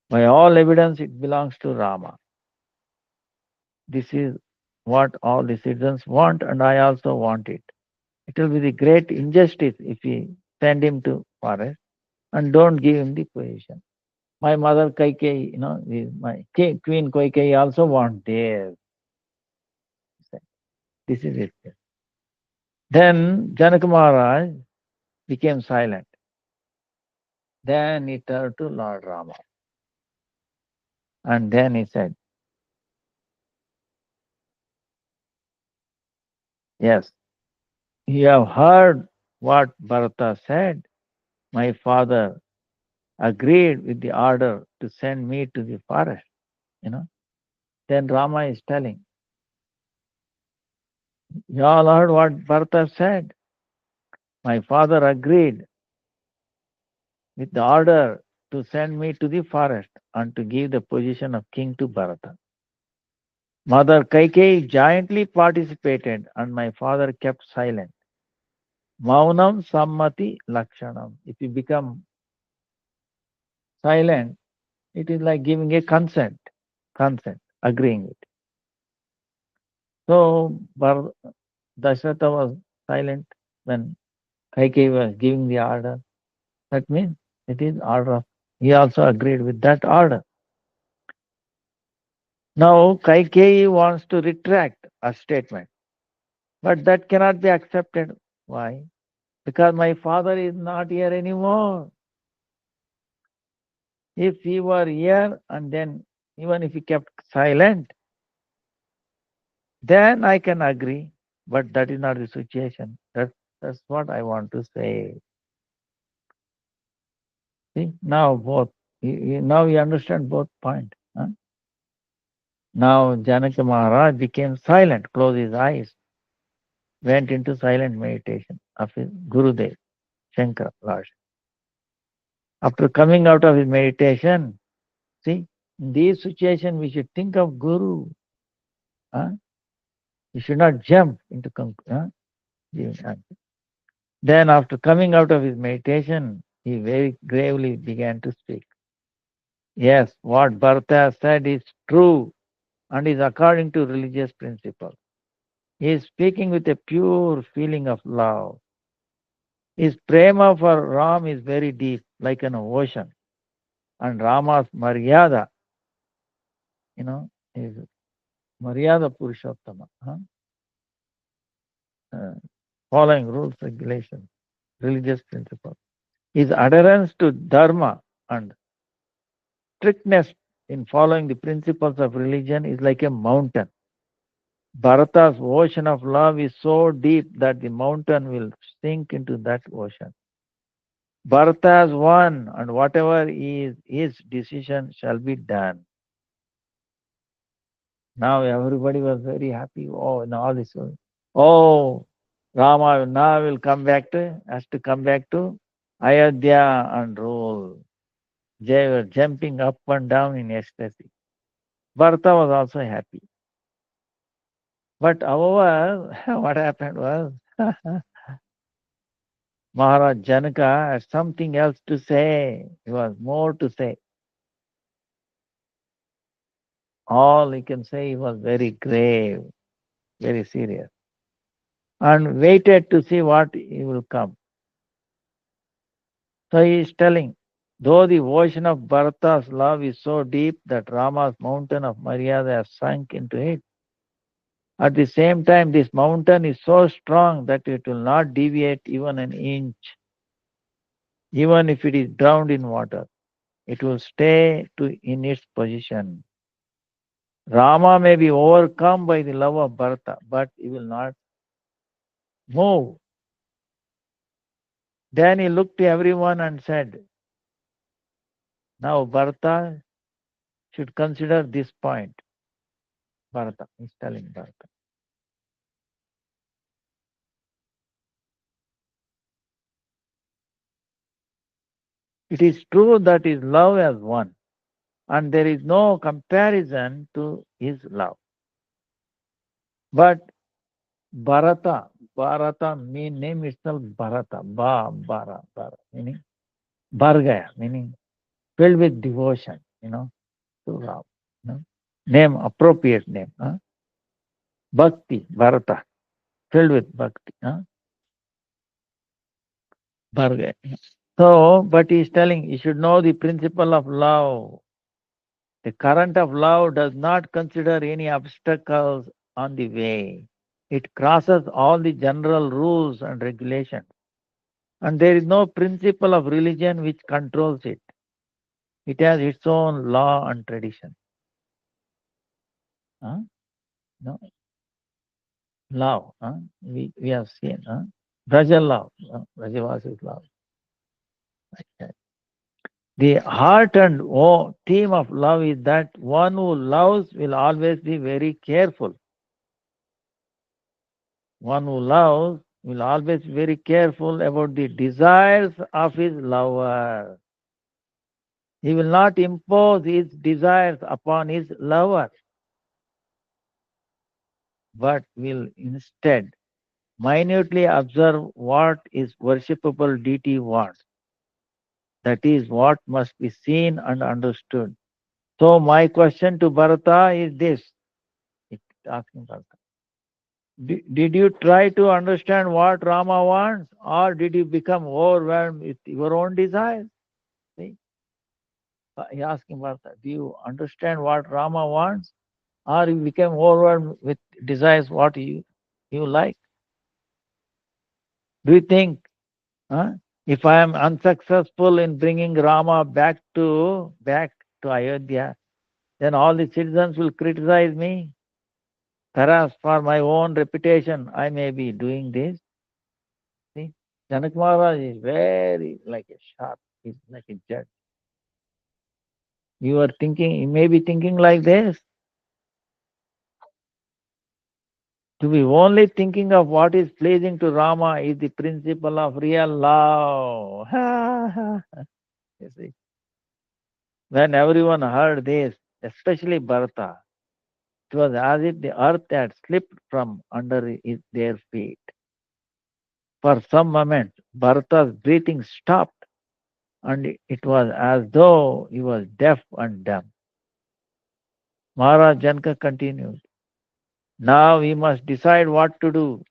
By all evidence, it belongs to Rama. This is what all the citizens want, and I also want it. It will be the great injustice if we send him to forest and don't give him the position. My mother Kaikeyi, my Queen Kaikeyi also want theirs. This is it. Then Janaka Maharaj became silent. Then he turned to Lord Rama. And then he said, yes, you have heard what Bharata said. My father agreed with the order to send me to the forest. You know. Then Rama is telling, you all heard what Bharata said. My father agreed with the order to send me to the forest and to give the position of king to Bharata. Mother Kaikeyi jointly participated and my father kept silent. Maunam sammati lakshanam. If you become silent, it is like giving a consent, agreeing with. So Dasharatha was silent when Kaikeyi was giving the order. That means it is order of, he also agreed with that order. Now Kaikeyi wants to retract a statement, but that cannot be accepted. Why? Because my father is not here anymore. If he were here and then even if he kept silent, then I can agree. But that is not the situation. That's what I want to say. See, now both now you understand both points. Huh? Now Janaka Maharaj became silent, closed his eyes, went into silent meditation of his Gurudev, Shankara Lord. After coming out of his meditation, see, in this situation we should think of Guru. Huh? We should not jump into conclusion. Then after coming out of his meditation, he very gravely began to speak. Yes, what Bharata said is true and is according to religious principle. He is speaking with a pure feeling of love. His prema for Ram is very deep, like an ocean. And Rama's Maryada, is Maryada Purushottama, uh, following rules, regulations, religious principles. His adherence to Dharma and strictness in following the principles of religion is like a mountain. Bharata's ocean of love is so deep that the mountain will sink into that ocean. Bharata has won, and whatever is his decision shall be done. Now everybody was very happy. Oh, and all this. Oh, Rama now will come back has to come back to Ayodhya and rule. They were jumping up and down in ecstasy. Bharata was also happy. But however, what happened was Maharaj Janaka had something else to say. He was more to say. All he can say, he was very grave, very serious, and waited to see what he will come. So he is telling, though the ocean of Bharata's love is so deep that Rama's mountain of Maryada has sunk into it, at the same time, this mountain is so strong that it will not deviate even an inch, even if it is drowned in water. It will stay in its position. Rama may be overcome by the love of Bharata, but he will not move. Then he looked to everyone and said, now Bharata should consider this point. Bharata is telling Bharata. It is true that his love has won, and there is no comparison to his love. But Bharata name itself Bharata, meaning Bhargaya, meaning filled with devotion, to Ram. Name, appropriate name. Bhakti, Bharata, filled with bhakti. Bhargaya. So, but he is telling you should know the principle of love. The current of love does not consider any obstacles on the way. It crosses all the general rules and regulations. And there is no principle of religion which controls it. It has its own law and tradition. Huh? No? Love. Huh? We have seen. Huh? Braja love, Brajavasi's love. Okay. The heart and theme of love is that one who loves will always be very careful. One who loves will always be very careful about the desires of his lover. He will not impose his desires upon his lover, but will instead minutely observe what his worshipable deity wants. That is what must be seen and understood. So my question to Bharata is this. It's asking Bharata. Did you try to understand what Rama wants, or did you become overwhelmed with your own desires? See, he asking Bharata, do you understand what Rama wants, or you became overwhelmed with desires what you like? Do you think, huh, if I am unsuccessful in bringing Rama back to Ayodhya, then all the citizens will criticize me? Perhaps for my own reputation, I may be doing this. See, Janak Maharaj is very like a sharp, he's like a judge. You are thinking, you may be thinking like this, to be only thinking of what is pleasing to Rama is the principle of real love. You see, when everyone heard this, especially Bharata, it was as if the earth had slipped from under their feet. For some moments, Bharata's breathing stopped, and it was as though he was deaf and dumb. Maharaj Janaka continued, now we must decide what to do.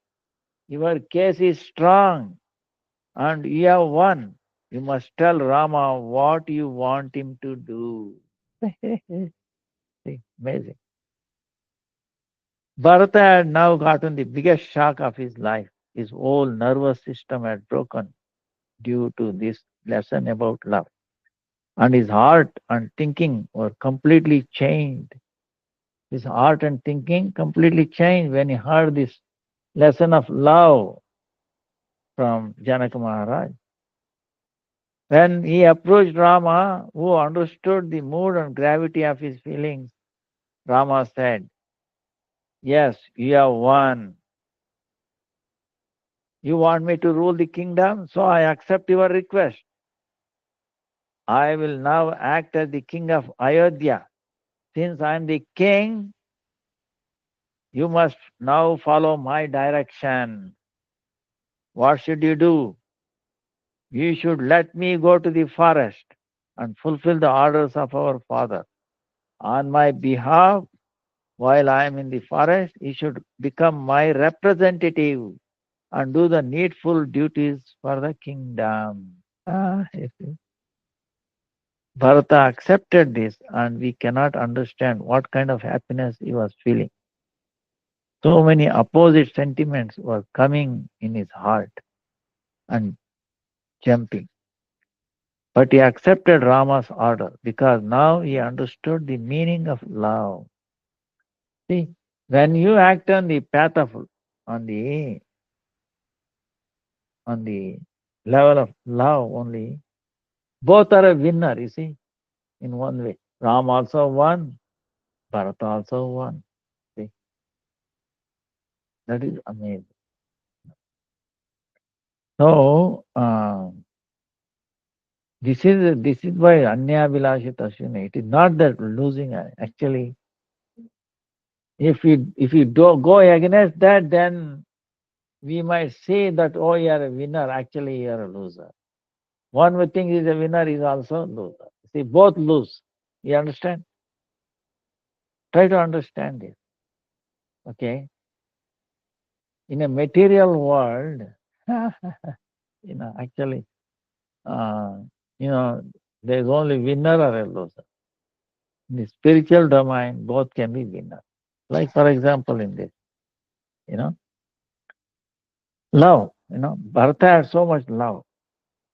Your case is strong, and you have won. You must tell Rama what you want him to do. See, amazing. Bharata had now gotten the biggest shock of his life. His whole nervous system had broken due to this lesson about love. And his heart and thinking were completely changed. His heart and thinking completely changed when he heard this lesson of love from Janaka Maharaj. When he approached Rama, who understood the mood and gravity of his feelings, Rama said, yes, you have won. You want me to rule the kingdom, so I accept your request. I will now act as the king of Ayodhya. Since I am the king, you must now follow my direction. What should you do? You should let me go to the forest and fulfill the orders of our father. On my behalf, while I am in the forest, you should become my representative and do the needful duties for the kingdom. You see. Bharata accepted this, and we cannot understand what kind of happiness he was feeling. So many opposite sentiments were coming in his heart and jumping. But he accepted Rama's order because now he understood the meaning of love. See, when you act on the path of on the on the level of love only, both are a winner, you see, in one way. Ram also won, Bharata also won. See, that is amazing. So this is why Anyabilashi Tashvini. It is not that losing actually. If you do go against that, then we might say that, oh, you are a winner, actually you are a loser. One who thinks is a winner is also a loser. See, both lose. You understand? Try to understand this. Okay? In a material world, actually, uh, you know, there's only winner or a loser. In the spiritual domain, both can be winner. Like, for example, in this, you know, love, Bharata had so much love,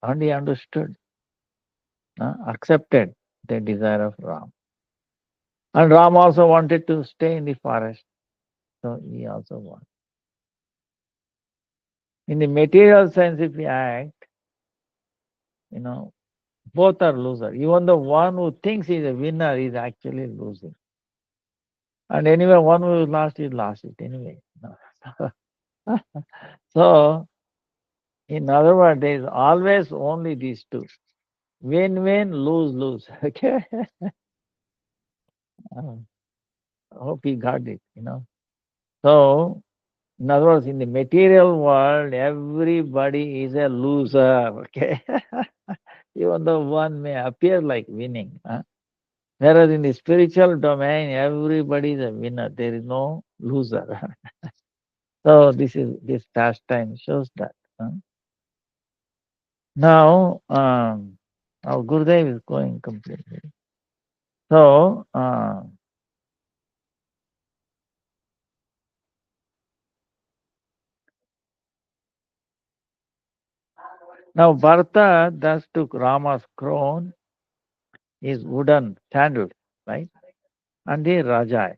and he understood, accepted the desire of Ram. And Ram also wanted to stay in the forest, so he also wanted. In the material sense, if we act, you know, both are loser. Even the one who thinks he's a winner is actually losing. And anyway, one who is lost it anyway. So, in other words, there is always only these two. Win-win, lose-lose. Okay? Uh, I hope he got it. So, in other words, in the material world, everybody is a loser. Okay? Even though one may appear like winning. Whereas in the spiritual domain, everybody is a winner. There is no loser. So this pastime shows that. Now, our Gurudev is going completely. So, now Bharata thus took Rama's crown, his wooden sandals, right? And the Rajai.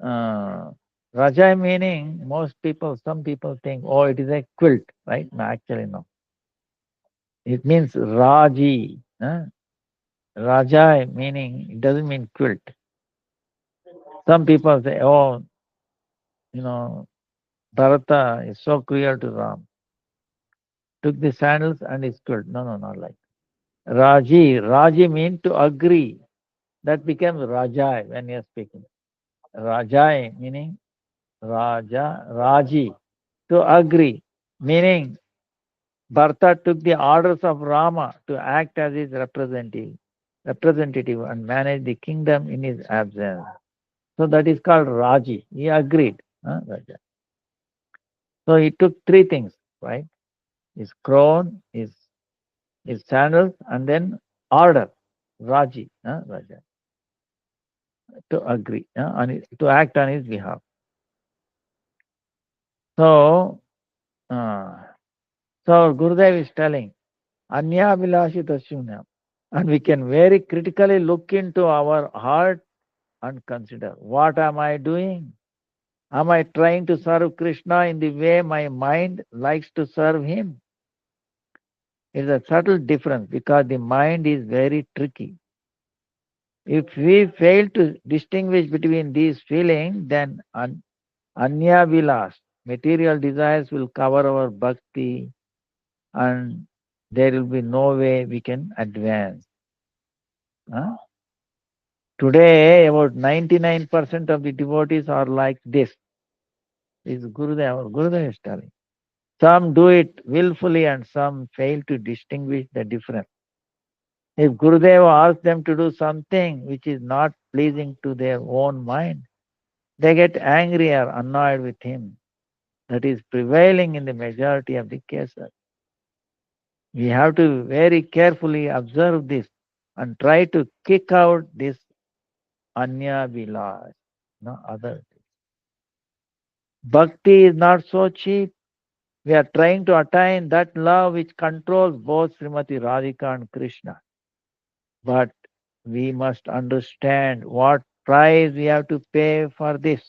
Uh, Rajai meaning most people, some people think, oh, it is a quilt, right? No, actually, no. It means Raji. Rajai meaning, it doesn't mean quilt. Some people say, oh, you know, Bharata is so cruel to Ram. Took the sandals and his quilt. No, no, not like. Raji means to agree. That becomes Rajai when you are speaking. Rajai meaning Raji, to agree. Meaning Bharata took the orders of Rama to act as his representative and manage the kingdom in his absence. So that is called Raji. He agreed. Raja. So he took three things, right? His crown, his sandals, and then order, Raji, Raja, to agree, to act on his behalf. So, uh, so Gurudev is telling, Anya Vilashita Shunyam. And we can very critically look into our heart and consider, what am I doing? Am I trying to serve Krishna in the way my mind likes to serve him? It's a subtle difference because the mind is very tricky. If we fail to distinguish between these feelings, then anya vilas, material desires will cover our bhakti and there will be no way we can advance. Huh? Today, about 99% of the devotees are like this. This Gurudev is telling. Some do it willfully and some fail to distinguish the difference. If Gurudev asks them to do something which is not pleasing to their own mind, they get angry or annoyed with him. That is prevailing in the majority of the cases. We have to very carefully observe this and try to kick out this anya vilas, no other. Bhakti is not so cheap. We are trying to attain that love which controls both Srimati Radhika and Krishna. But we must understand what price we have to pay for this.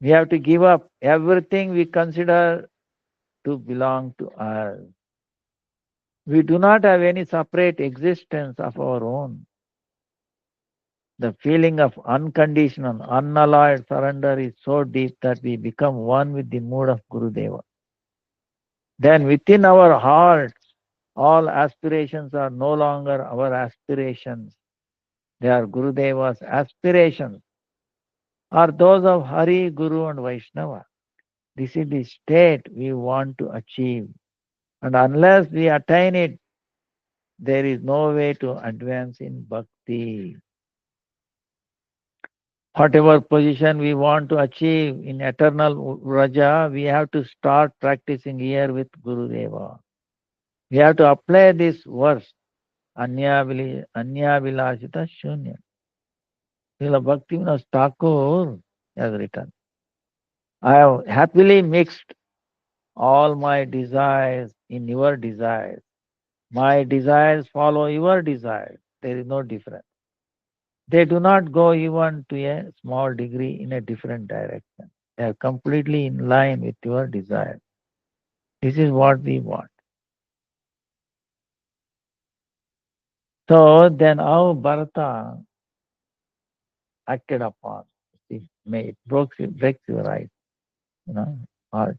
We have to give up everything we consider to belong to us. We do not have any separate existence of our own. The feeling of unconditional, unalloyed surrender is so deep that we become one with the mood of Gurudeva. Then within our hearts, all aspirations are no longer our aspirations. They are Gurudeva's aspirations, or those of Hari, Guru, and Vaishnava. This is the state we want to achieve. And unless we attain it, there is no way to advance in bhakti. Whatever position we want to achieve in eternal Raja, we have to start practicing here with Gurudeva. We have to apply this verse, Anya Vilashita Shunya. Srila Bhaktivinoda Thakur has written, I have happily mixed all my desires in your desires. My desires follow your desires. There is no difference. They do not go even to a small degree in a different direction. They are completely in line with your desire. This is what we want. So then how Bharata acted upon, see, may it breaks your eyes, you know, heart.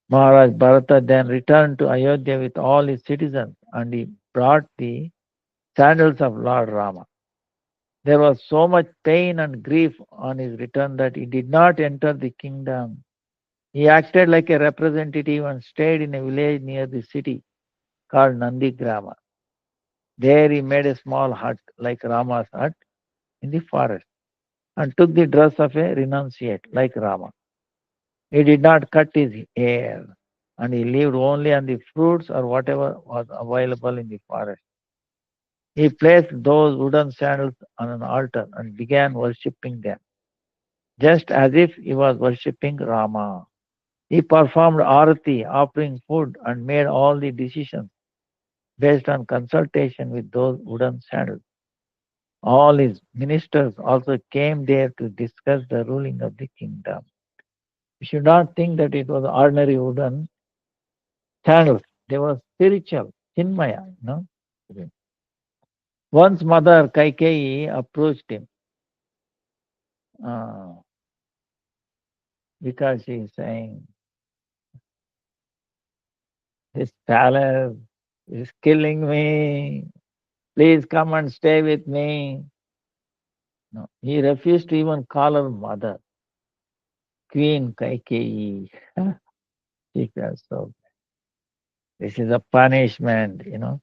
Maharaj Bharata then returned to Ayodhya with all his citizens and he brought the sandals of Lord Rama. There was so much pain and grief on his return that he did not enter the kingdom. He acted like a representative and stayed in a village near the city called Nandigrama. There he made a small hut like Rama's hut in the forest and took the dress of a renunciate like Rama. He did not cut his hair and he lived only on the fruits or whatever was available in the forest. He placed those wooden sandals on an altar and began worshipping them, just as if he was worshipping Rama. He performed arati, offering food, and made all the decisions based on consultation with those wooden sandals. All his ministers also came there to discuss the ruling of the kingdom. You should not think that it was ordinary wooden sandals. They were spiritual, chinmaya, you know. Once mother Kaikeyi approached him uh, because she is saying, this palace is killing me. Please come and stay with me. No, he refused to even call her mother, Queen Kaikeyi. She felt so. This is a punishment, you know.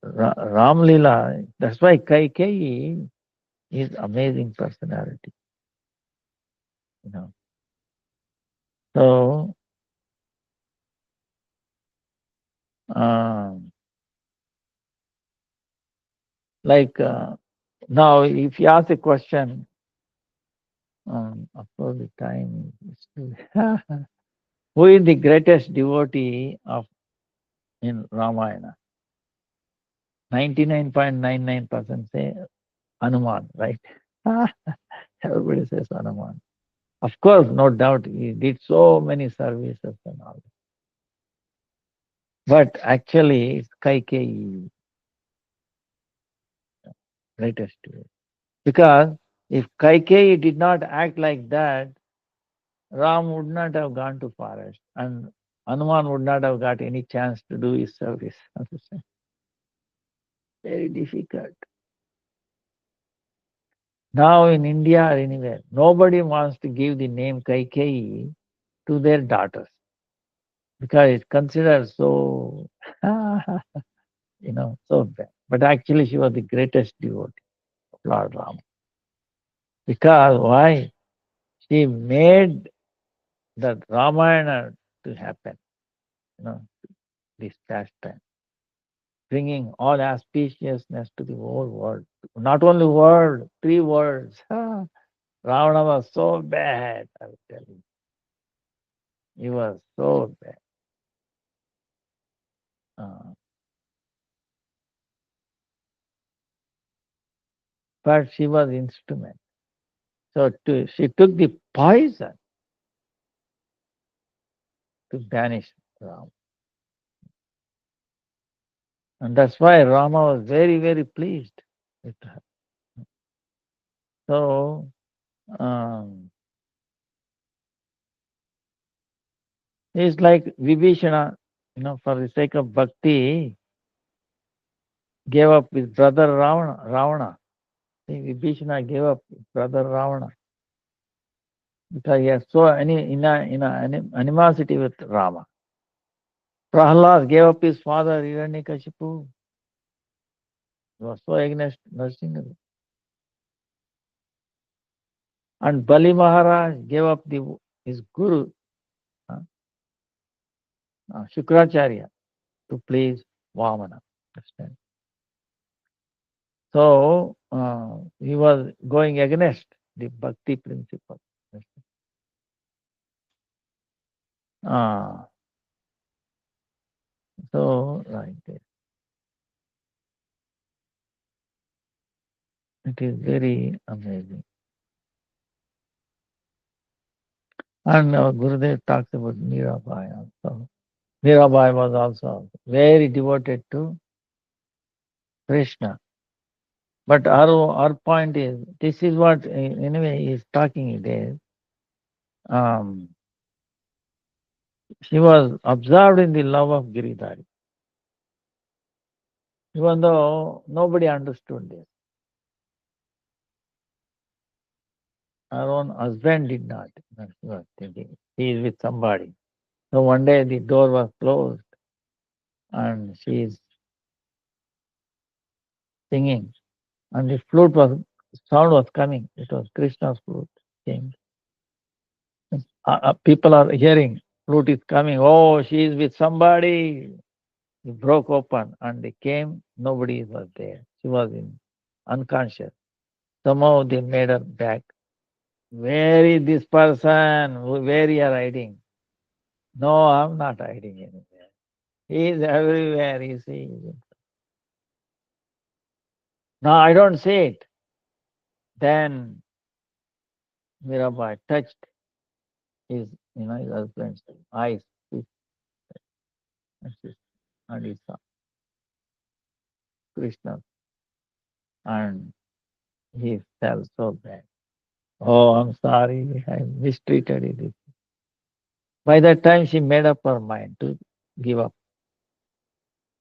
Ram Lila. That's why Kaikeyi is amazing personality, you know. So, um, like now, if you ask a question, of course, the time is still. Who is the greatest devotee of in Ramayana? 99.99% say Hanuman, right? Everybody says Hanuman. Of course, no doubt, he did so many services and all. But actually, it's Kaikeyi, greatest devotee. Because if Kaikeyi did not act like that, Ram would not have gone to forest and Hanuman would not have got any chance to do his service. Understand? Very difficult. Now in India or anywhere, nobody wants to give the name Kaikeyi to their daughters because it's considered so, so bad. But actually, she was the greatest devotee of Lord Ram. Because why? She made that Ramayana to happen, you know, this pastime, bringing all auspiciousness to the whole world. Not only world, three worlds. Ravana was so bad, I will tell you. He was so bad. Uh, but she was instrument. So she took the poison to banish Ram. And that's why Rama was very, very pleased with her. So it's like Vibhishana, for the sake of bhakti, gave up his brother Ravana. See, Vibhishana gave up his brother Ravana because he has so animosity with Rama. Prahlad gave up his father Hiranyakashipu. He was so against Narasimha. And Bali Maharaj gave up his guru, uh, Shukracharya, to please Vamana. Understand? So he was going against the bhakti principle. Ah, so like this. It is very amazing. And our Gurudev talks about Mirabai also. Mirabai was also very devoted to Krishna. But our point is, this is what anyway he is talking there. Um, she was absorbed in the love of Giridhari, even though nobody understood this. Her own husband did not. She was thinking he is with somebody. So one day the door was closed and she is singing, and the flute was sound was coming. It was Krishna's flute. Came. People are hearing flute is coming. Oh, she is with somebody. It broke open and they came. Nobody was there. She was in unconscious. Somehow they made her back. Where is this person? Where you are hiding? No, I'm not hiding anywhere. He is everywhere. You see. No, I don't see it. Then Mirabai touched his, his husband's eyes, his, and he saw Krishna, and he felt so bad. Oh, I'm sorry, I mistreated you. By that time, she made up her mind to give up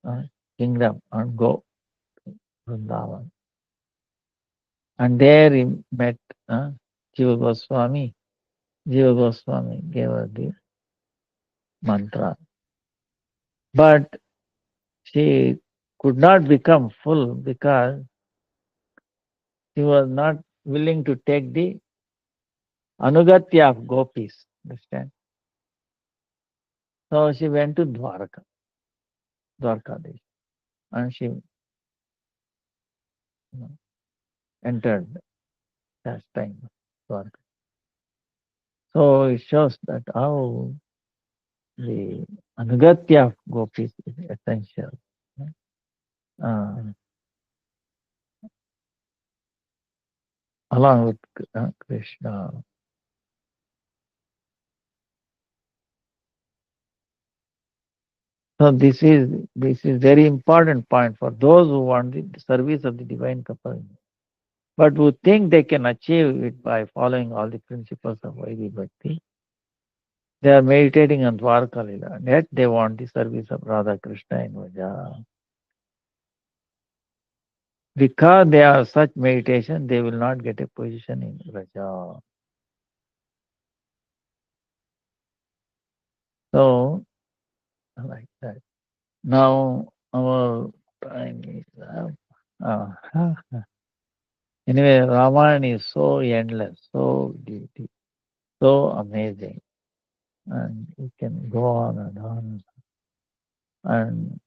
uh, kingdom and go to Vrindavan. And there he met uh, Jiva Goswami. Jiva Goswami gave her the mantra. But she could not become full because she was not willing to take the anugatya of gopis. Understand? So she went to Dwarka, and she entered that time Dwarka. So it shows that how the anugatya of gopis is essential. Uh, along with Krishna. So this is very important point for those who want the service of the divine couple, but who think they can achieve it by following all the principles of Vaidhi Bhakti. They are meditating on Dwarka Lila, and yet they want the service of Radha Krishna in Vaja. Because they are such meditation, they will not get a position in Raja. So, like that. Now, our time is up. Uh, anyway, Ramayana is so endless, so deep, so amazing. And it can go on and on. And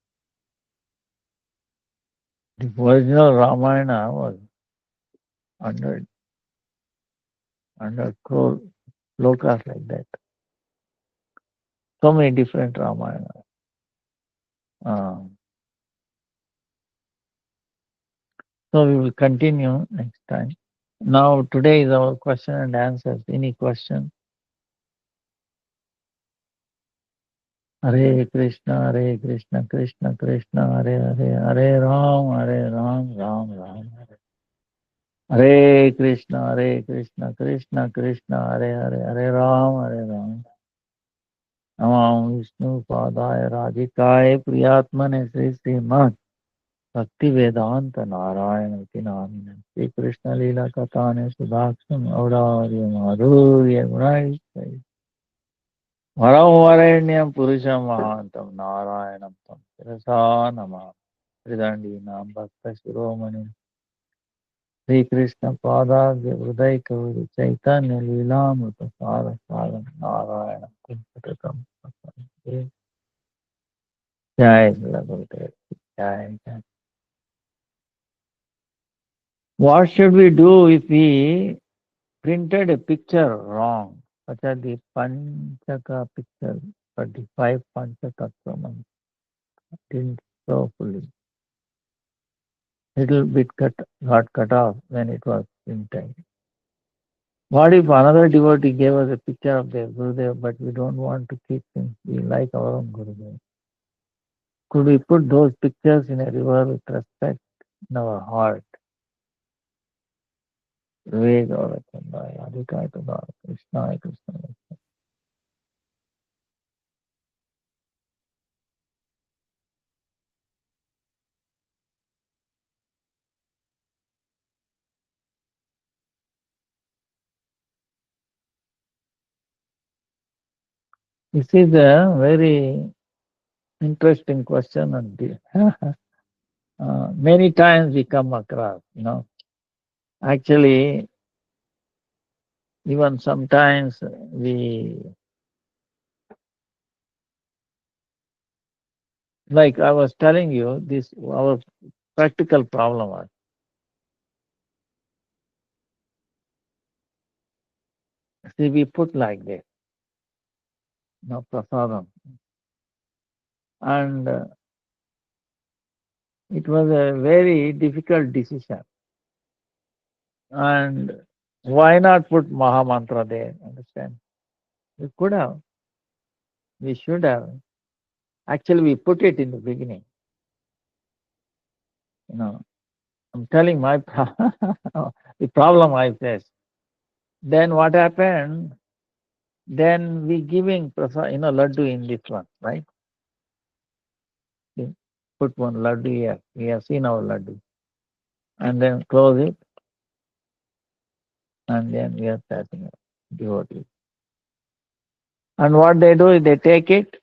the original Ramayana was 100 crore lokas like that. So many different Ramayana. Um, so we will continue next time. Now today is our question and answers. Any question? Hare Krishna, Krishna Krishna, Hare Hare, Hare Ram, Ram Ram, Hare. Hare Krishna, Krishna Krishna, Hare Hare, Hare Ram. Namami विष्णुपादाय राधिकाय प्रियात्मने श्री श्रीमद् भक्ति वेदांत नारायण इति नामिने श्री कृष्ण लीला कथाने सुधाक्षम औदार्य माधुर्य गुणैः वरं वरेण्यं पुरुषं महान्तं नारायणं तं शिरसा नमामि हृदण्डीनां भक्तशिरोमणि श्रीकृष्ण पादाब्ज हृदय कवि चैतन्य लीलामृत सार सारं नारायणं कुंसततं जय Gurudev. Jai, jai. What should we do if we printed a picture wrong, such as the Panchaka picture, but the five Panchatattva didn't show fully? Little bit got cut off when it was printed. What if another devotee gave us a picture of their Gurudev, but we don't want to keep him? We like our own Gurudev. Could we put those pictures in a river with respect in our heart? Veda Adhikaya Krishna Krishna. This is a very interesting question, and many times we come across. Actually, even sometimes we, like I was telling you, this our practical problem was, see, we put like this, prasadam, and it was a very difficult decision. And why not put Maha Mantra there? Understand? We could have, we should have. Actually, we put it in the beginning. You know, I'm telling my the problem I faced. Then what happened? Then we giving laddu in this one, right? We put one laddu here. We have seen our laddu, and then close it, and then we are passing it devotees. And what they do is they take it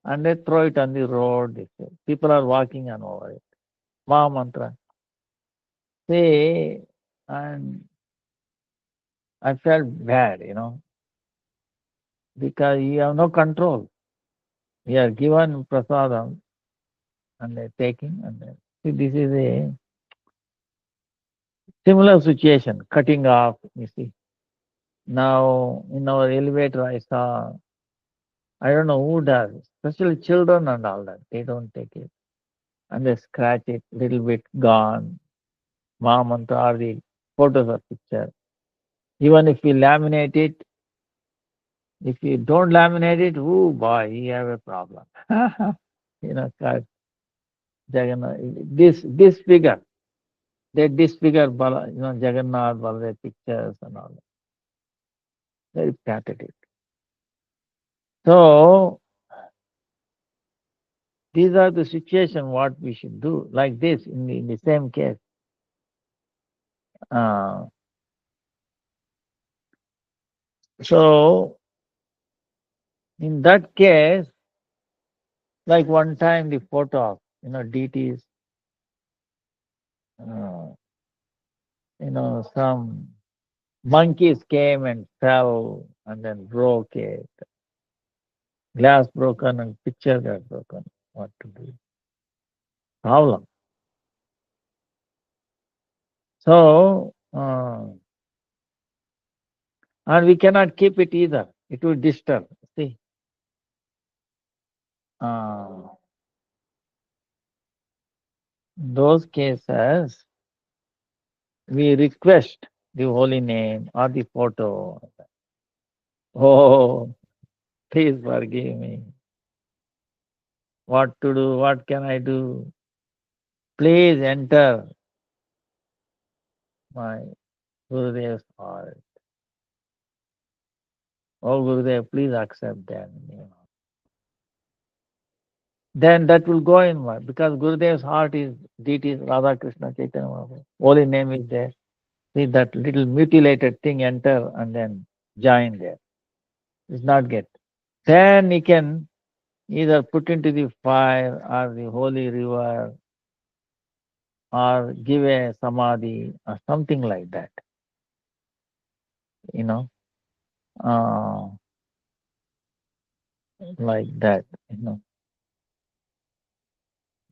and they throw it on the road. People are walking on over it. Maha mantra. See, and I felt bad, because you have no control. We are given prasadam and they're taking, and then see, this is a similar situation, cutting off, you see. Now in our elevator I saw, I don't know who does, especially children and all that. They don't take it. And they scratch it, little bit gone. Maha mantra or the photos or picture. Even if we laminate it, if you don't laminate it, oh boy, you have a problem. God, Jagannath, this figure, they disfigure Jagannath, Baladev pictures and all that. Very pathetic. So these are the situation what we should do. Like this, in the same case. Uh, so in that case, like one time the photo of deities, uh, some monkeys came and fell and then broke it. Glass broken and picture got broken. What to do? Problem. So, and we cannot keep it either. It will disturb. See, uh, those cases, we request the holy name or the photo. Oh, please forgive me. What to do? What can I do? Please enter my Gurudev's heart. Oh, Gurudev, please accept them. Then that will go in what? Because Gurudev's heart is deity Radha Krishna Chaitanya Mahaprabhu. Holy name is there. See that little mutilated thing enter and then join there. It's not get. Then he can either put into the fire or the holy river or give a samadhi or something like that. You know, uh, like that.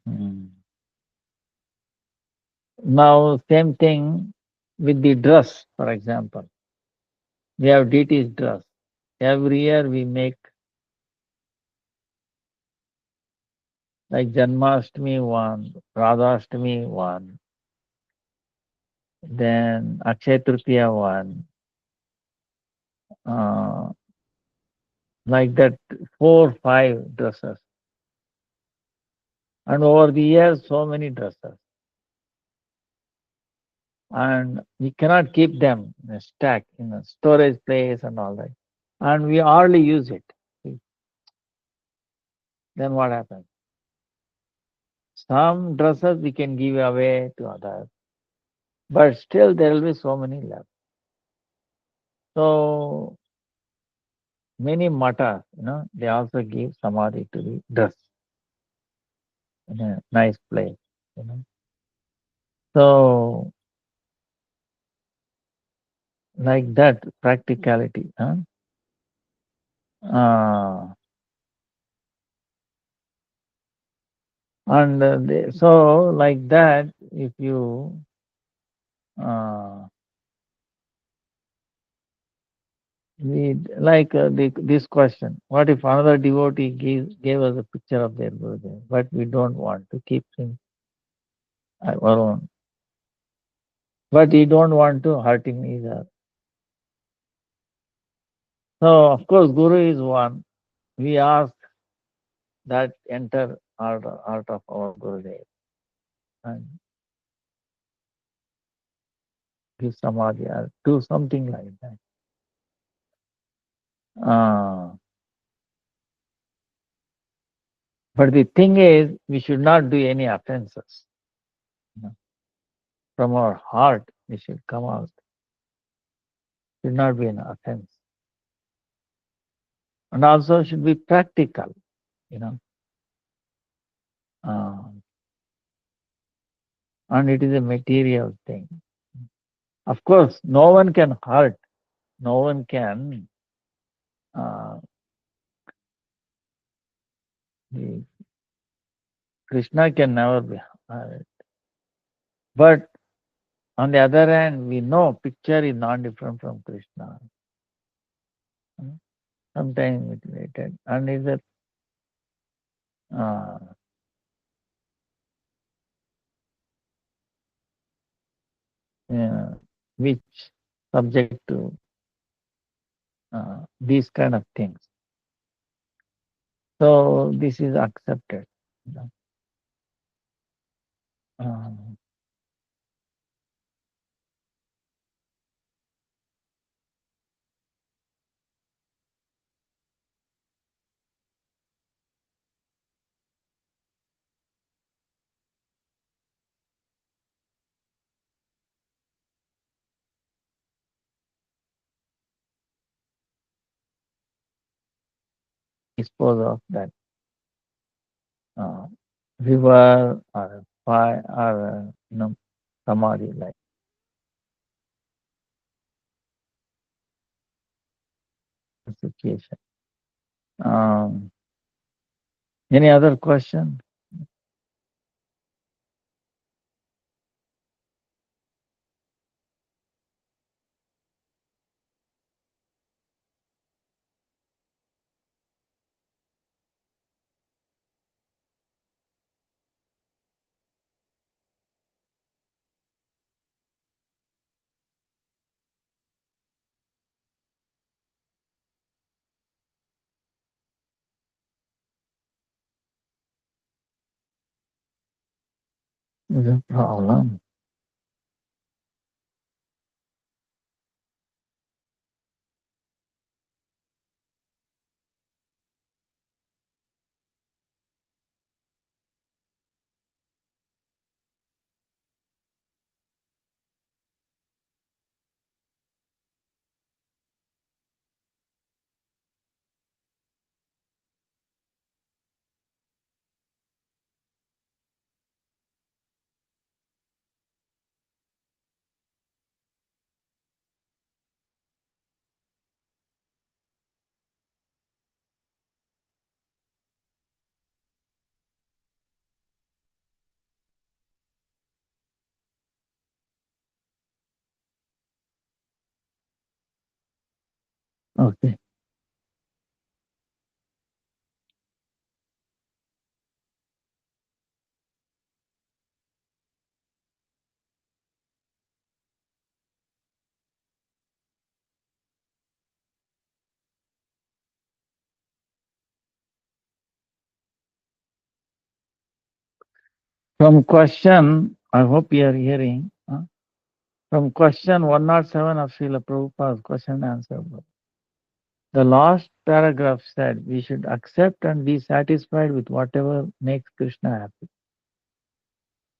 Mm. Now, same thing with the dress, for example. We have deities dress. Every year we make like Janmashtami one, Radhashtami one, then Akshay Tritiya one, uh, like that, 4, 5 dresses. And over the years, so many dresses. And we cannot keep them in a stack, in a storage place and all that. And we hardly use it. Then what happens? Some dresses we can give away to others, but still there will be so many left. So many matas, they also give samadhi to the dress in a nice place. You know. So like that practicality. Huh? Uh, and so like that, if you uh, this question, what if another devotee gave us a picture of their Gurudev, but we don't want to keep him our own, but we don't want to hurt him either. So of course, Guru is one. We ask that enter heart of our Gurudev and give samadhi or do something like that. Uh, but the thing is, we should not do any offenses. You know. From our heart, it should come out. Should not be an offense. And also should be practical, you know. Um, and it is a material thing. Of course, no one can hurt. No one can. Uh, the Krishna can never be hurt. But on the other hand, we know picture is not different from Krishna. Sometimes it related. And is a uh, uh, which subject to these kind of things. So this is accepted. You know. Um, dispose of that uh, river or fire or samadhi like situation. Um, any other question? No problem. Okay. From question, I hope you are hearing. From question 107 of Srila Prabhupada's question and answer book. The last paragraph said we should accept and be satisfied with whatever makes Krishna happy.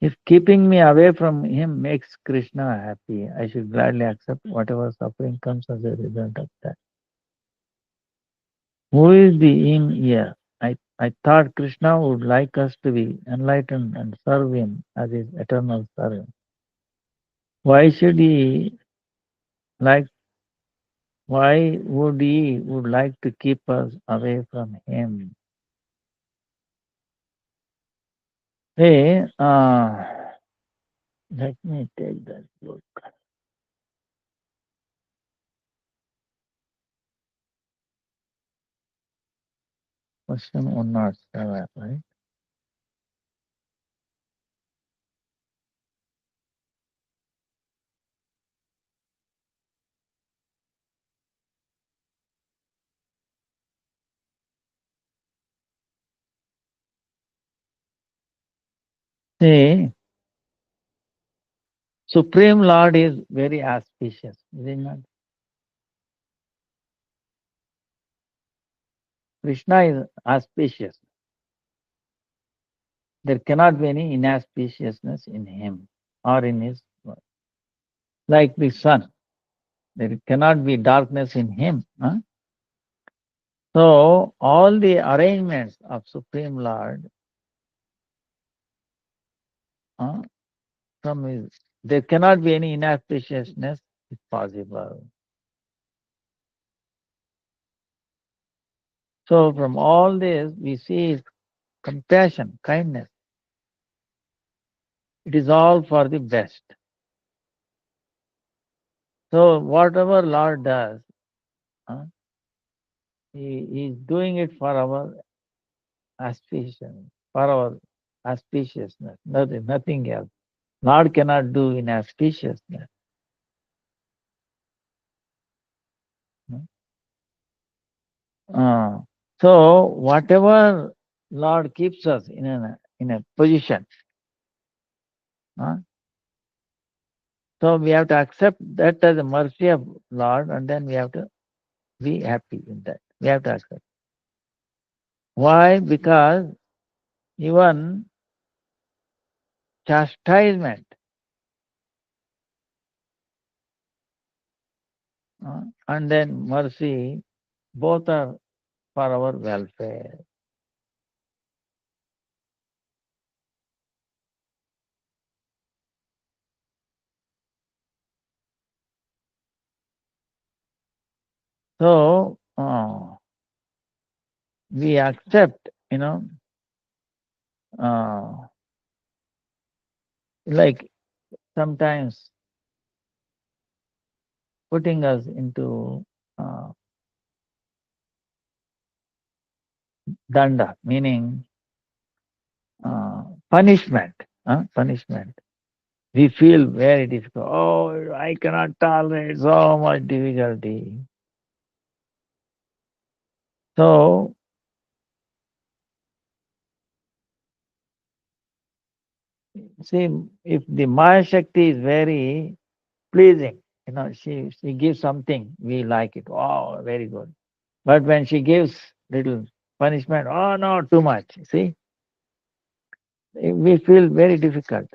If keeping me away from him makes Krishna happy, I should gladly accept whatever suffering comes as a result of that. Who is the in here? I thought Krishna would like us to be enlightened and serve him as his eternal servant. Why should he like why would he would like to keep us away from him? Hey, let me take that book. Question 107, right? See, Supreme Lord is very auspicious, is it not? Krishna is auspicious. There cannot be any inauspiciousness in him or in his work. Like the sun. There cannot be darkness in him. So all the arrangements of Supreme Lord uh, from his, there cannot be any inauspiciousness if possible. So from all this we see his compassion, kindness. It is all for the best. So whatever Lord does, uh, he is doing it for our auspicious, for our auspiciousness, nothing else. Lord cannot do inauspiciousness. Uh, so whatever Lord keeps us in a position, uh, so we have to accept that as a mercy of Lord, and then we have to be happy in that. We have to accept. Why? Because even chastisement and then mercy, both are for our welfare. So we accept, uh, like sometimes putting us into uh, danda, meaning uh, punishment. Punishment. We feel very difficult. Oh, I cannot tolerate so much difficulty. So, see, if the Maya Shakti is very pleasing, she gives something, we like it. Oh, very good. But when she gives little punishment, oh no, too much. See, we feel very difficult.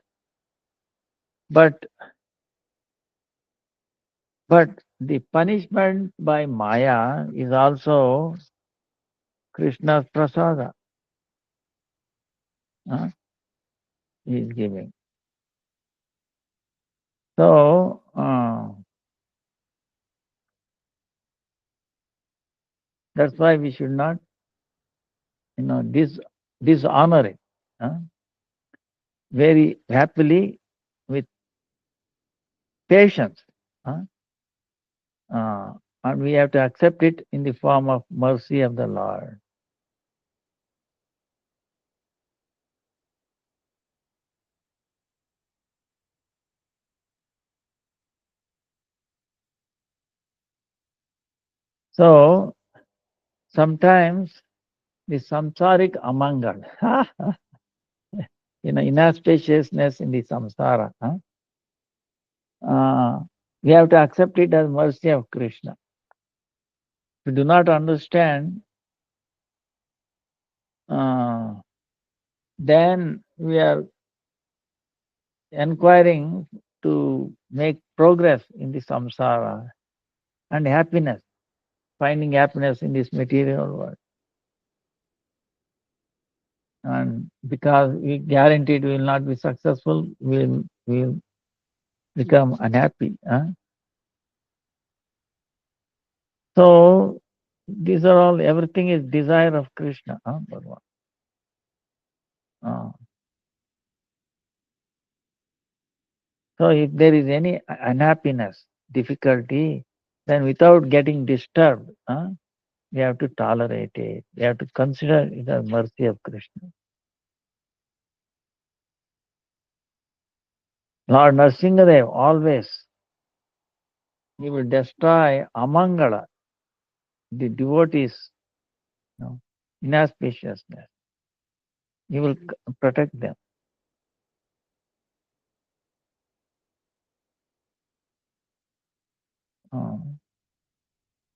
But but the punishment by Maya is also Krishna's prasada. He is giving. So that's why we should not, dishonor it. Very happily with patience. uh, uh, and we have to accept it in the form of mercy of the Lord. So sometimes the samsaric amangal, inauspiciousness in the samsara. We have to accept it as mercy of Krishna. If we do not understand, then we are inquiring to make progress in the samsara and happiness, finding happiness in this material world. And because we guaranteed we will not be successful, we'll become unhappy. So these are all, everything is desire of Krishna. Bhagavan. Uh, so if there is any unhappiness, difficulty, then without getting disturbed, we have to tolerate it. We have to consider it as mercy of Krishna. Lord Nrsimhadev always, he will destroy amangala, the devotees, inauspiciousness. He will protect them.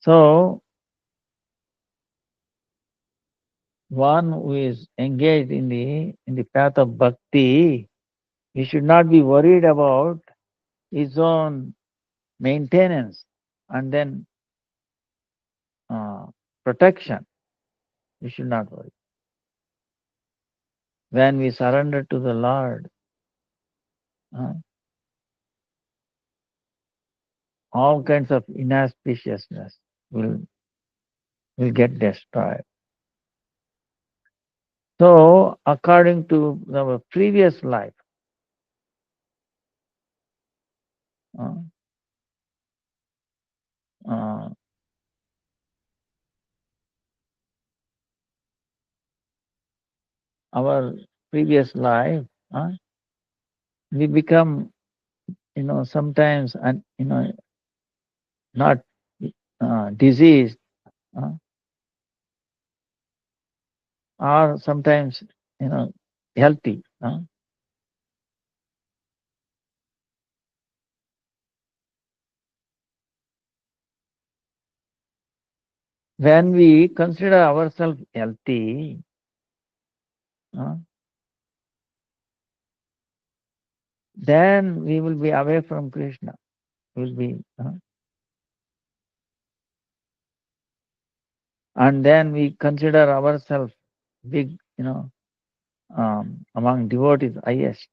So one who is engaged in the path of bhakti, he should not be worried about his own maintenance and then protection. We should not worry. When we surrender to the Lord, all kinds of inauspiciousness will get destroyed. So, according to our previous life, our previous life, we become, sometimes, not diseased, or sometimes, healthy. When we consider ourselves healthy, then we will be away from Krishna. Will be, and then we consider ourselves big, among devotees, highest.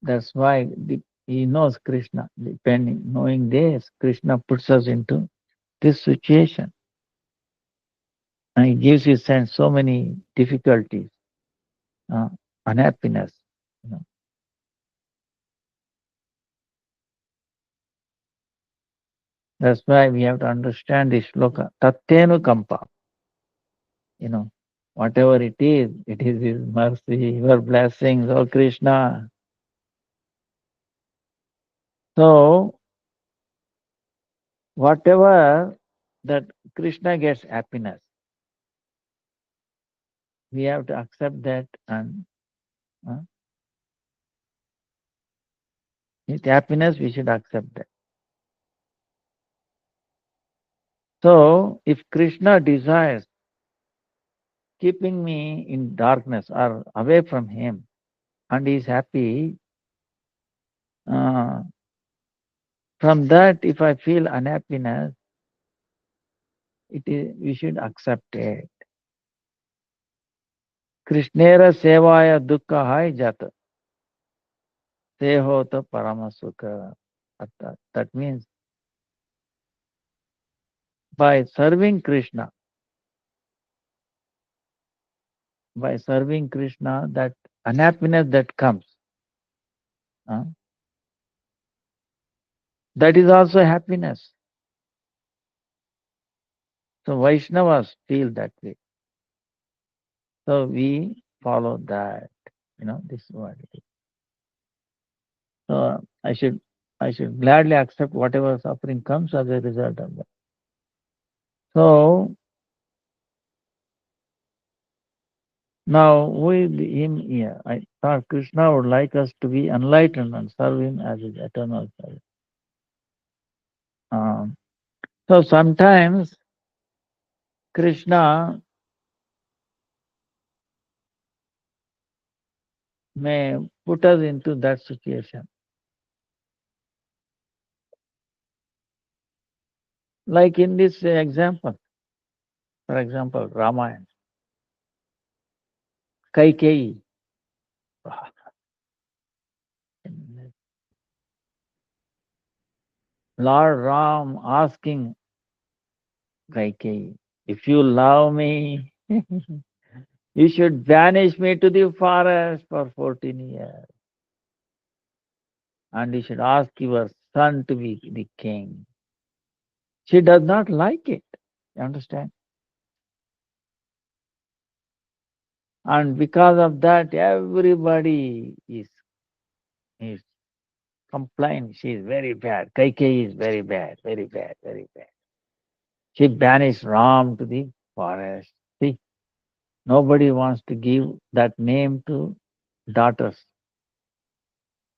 That's why he knows Krishna. Knowing this, Krishna puts us into this situation. And he gives his sense so many difficulties, unhappiness. That's why we have to understand this shloka. Tattenu kampa. Whatever it is His mercy, your blessings, oh Krishna. So, whatever that Krishna gets happiness, we have to accept that, and with happiness we should accept that. So, if Krishna desires keeping me in darkness or away from him, and he is happy, from that, if I feel unhappiness, we should accept it. Krishnera sevaya dukkha hai jata. Tehota paramasuka. That means by serving Krishna, that unhappiness that comes, that is also happiness. So Vaishnavas feel that way. So we follow that. This is what it is. So I should gladly accept whatever suffering comes as a result of that. So Now, with him here, I thought Krishna would like us to be enlightened and serve him as his eternal self. Um, so sometimes Krishna may put us into that situation. Like in this example, for example, Ramayana, Kaikeyi, Lord Ram asking Kaikeyi, if you love me, you should banish me to the forest for 14 years. And you should ask your son to be the king. She does not like it. You understand? And because of that, everybody is complaining. She is very bad. Kaikeyi is very bad, very bad, very bad. She banished Ram to the forest. See, nobody wants to give that name to daughters.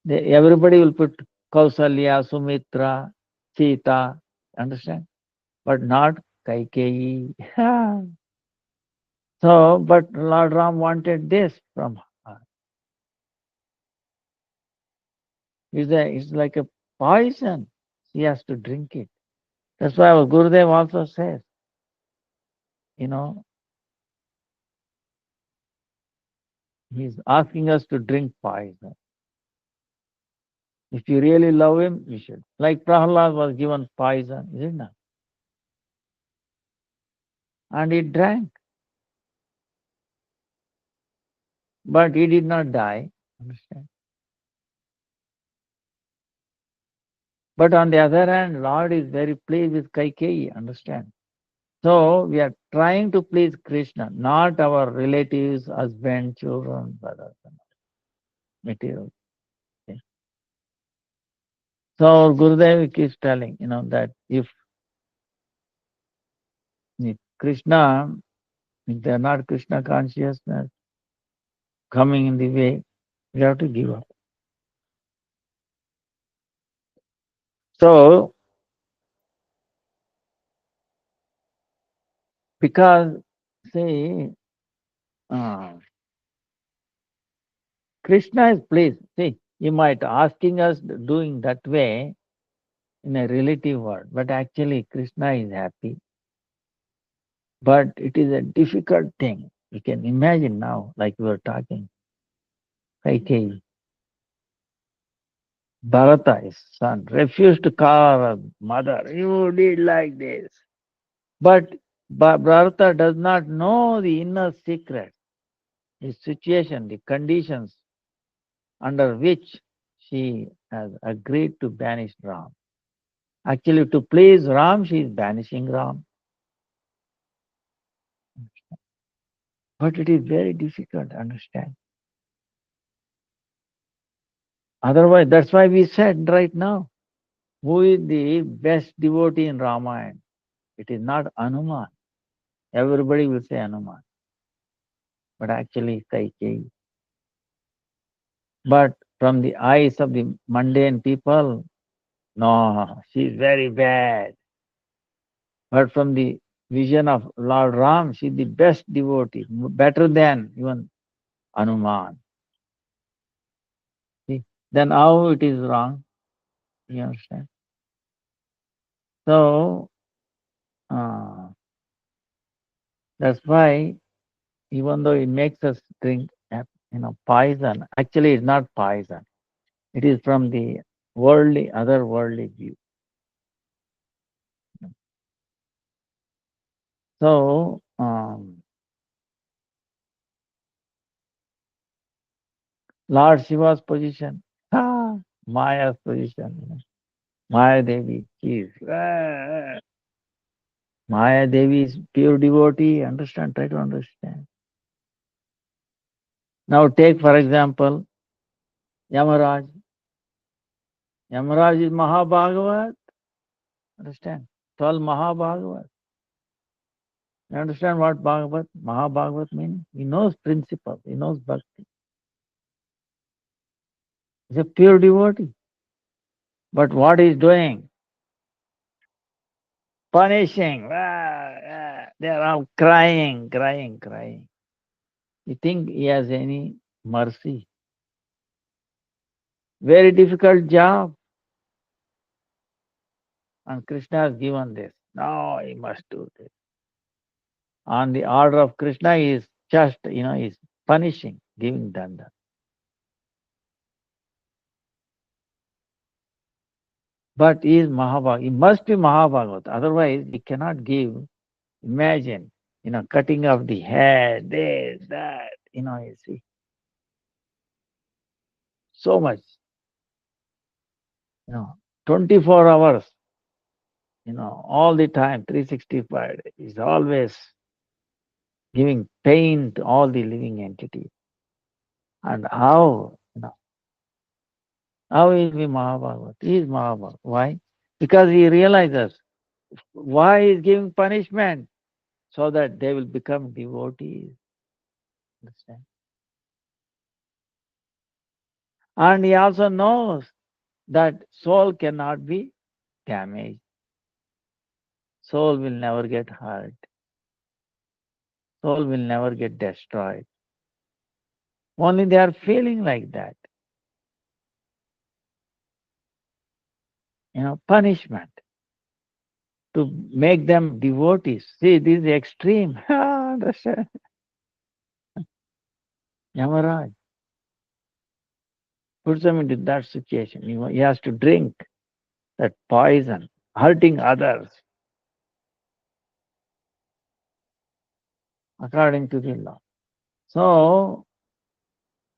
Everybody will put Kausalya, Sumitra, Sita, understand? But not Kaikeyi. So, but Lord Ram wanted this from her. It's like a poison. She has to drink it. That's why our Gurudev also says, you know, he's asking us to drink poison. If you really love him, you should. Like Prahlad was given poison, is it not? And he drank, but he did not die. Understand? But on the other hand, Lord is very pleased with Kaikeyi, understand? So we are trying to please Krishna, not our relatives, husband, children, brothers, and material. Okay. So our Gurudev keeps telling, that if Krishna, if they are not Krishna consciousness coming in the way, we have to give up. So because see, uh, Krishna is pleased. See, he might asking us doing that way in a relative word, but actually Krishna is happy. But it is a difficult thing. You can imagine now, like we were talking, Kaikeyi, Bharata, his son, refused to call her mother. You did like this. But Bharata does not know the inner secret, the situation, the conditions under which she has agreed to banish Ram. Actually, to please Ram, she is banishing Ram. But it is very difficult to understand. Otherwise, that's why we said right now, who is the best devotee in Ramayana? It is not Hanuman. Everybody will say Hanuman, but actually Kaikeyi. But from the eyes of the mundane people, no, she is very bad. But from the vision of Lord Ram, she is the best devotee, better than even Hanuman. See, then how it is wrong? You understand? So uh, that's why even though it makes us drink, poison, actually it's not poison. It is from the other worldly view. So Lord Shiva's position, Maya's position, Maya Devi, she is Maya Devi is pure devotee. Understand? Try to understand. Now take for example Yamaraj. Yamaraj is Mahabhagavat. Understand? 12 Mahabhagavat. You understand what Mahabhagavat means? He knows principle, he knows bhakti. He's a pure devotee. But what he's doing? Punishing. They are all crying, crying, crying. You think he has any mercy? Very difficult job. And Krishna has given this. No, he must do this. On the order of Krishna, he is just, he is punishing, giving danda. But he is Mahabhagavad. He must be Mahabhagavat. Otherwise, he cannot give. Imagine, cutting off the head, this, that, you see, so much, 24 hours, all the time, 365 is always giving pain to all the living entities. And how is he Mahabhagavat? He is Mahabhagavat. Why? Because he realizes why he is giving punishment so that they will become devotees. Understand? And he also knows that soul cannot be damaged. Soul will never get hurt. Soul will never get destroyed. Only they are feeling like that. Punishment to make them devotees. See, this is extreme. Understand? Yamaraj puts them into that situation. He has to drink that poison, hurting others according to the law. So,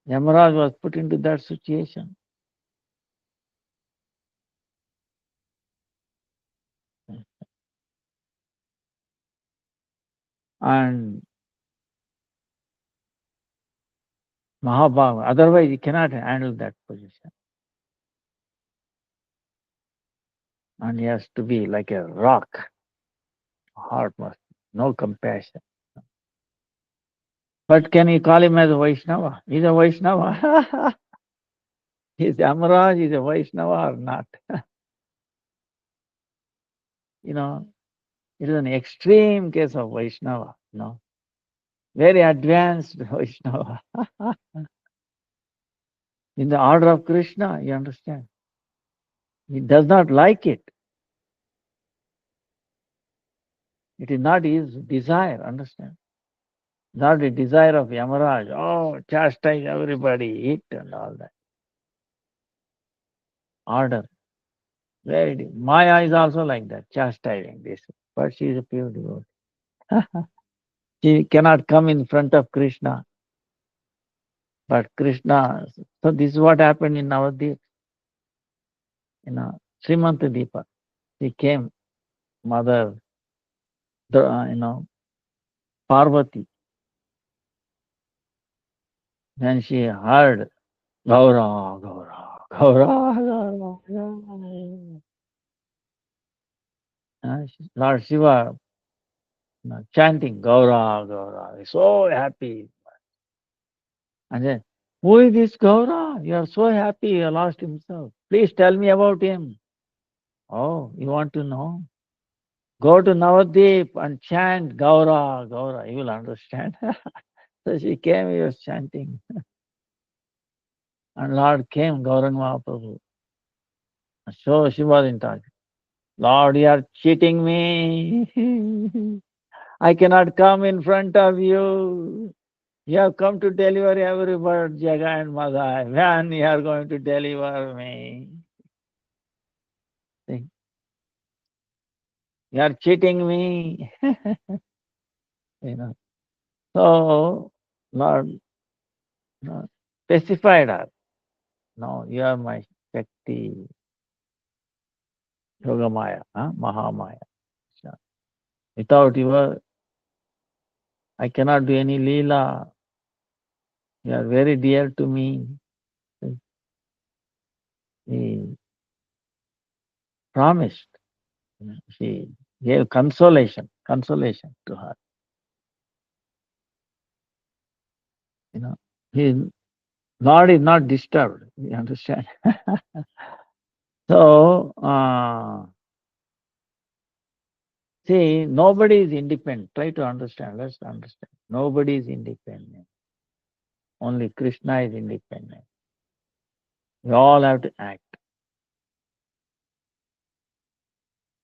Yamaraj was put into that situation. And Mahabharata, otherwise he cannot handle that position. And he has to be like a rock, heart must, no compassion. But can you call him as a Vaishnava? He's a Vaishnava. He's Amaraj, he's a Vaishnava or not? It is an extreme case of Vaishnava, very advanced Vaishnava. In the order of Krishna, you understand? He does not like it. It is not his desire, understand? Not the desire of Yamaraj. Oh, chastise everybody, eat and all that. Order. Very deep. Maya is also like that, chastising this. But she is a pure devotee. She cannot come in front of Krishna. But Krishna, so this is what happened in Navadvip. Srimanta Deepa. She came, mother, Parvati. When she heard Gaura, Gaura, Gaura, Gaura, Gaura. Lord Shiva chanting Gaura, Gaura. So happy. And then, who is this Gaura? You are so happy he lost himself. Please tell me about him. Oh, you want to know? Go to Navadvip and chant Gaura, Gaura. You will understand. So she came, he was chanting. And Lord came, Gauranga Mahaprabhu. So she was in touch. Lord, you are cheating me. I cannot come in front of you. You have come to deliver every bird, Jaga and Madai. When you are going to deliver me? See, you are cheating me. you know. So, Lord specified her. No, you are my Shakti, Yogamaya, Mahamaya. So, without you, I cannot do any Leela. You are very dear to me. He promised. She gave consolation to her. You know, his Lord is not disturbed. You understand? So, see, nobody is independent. Try to understand. Let's understand. Nobody is independent. Only Krishna is independent. We all have to act.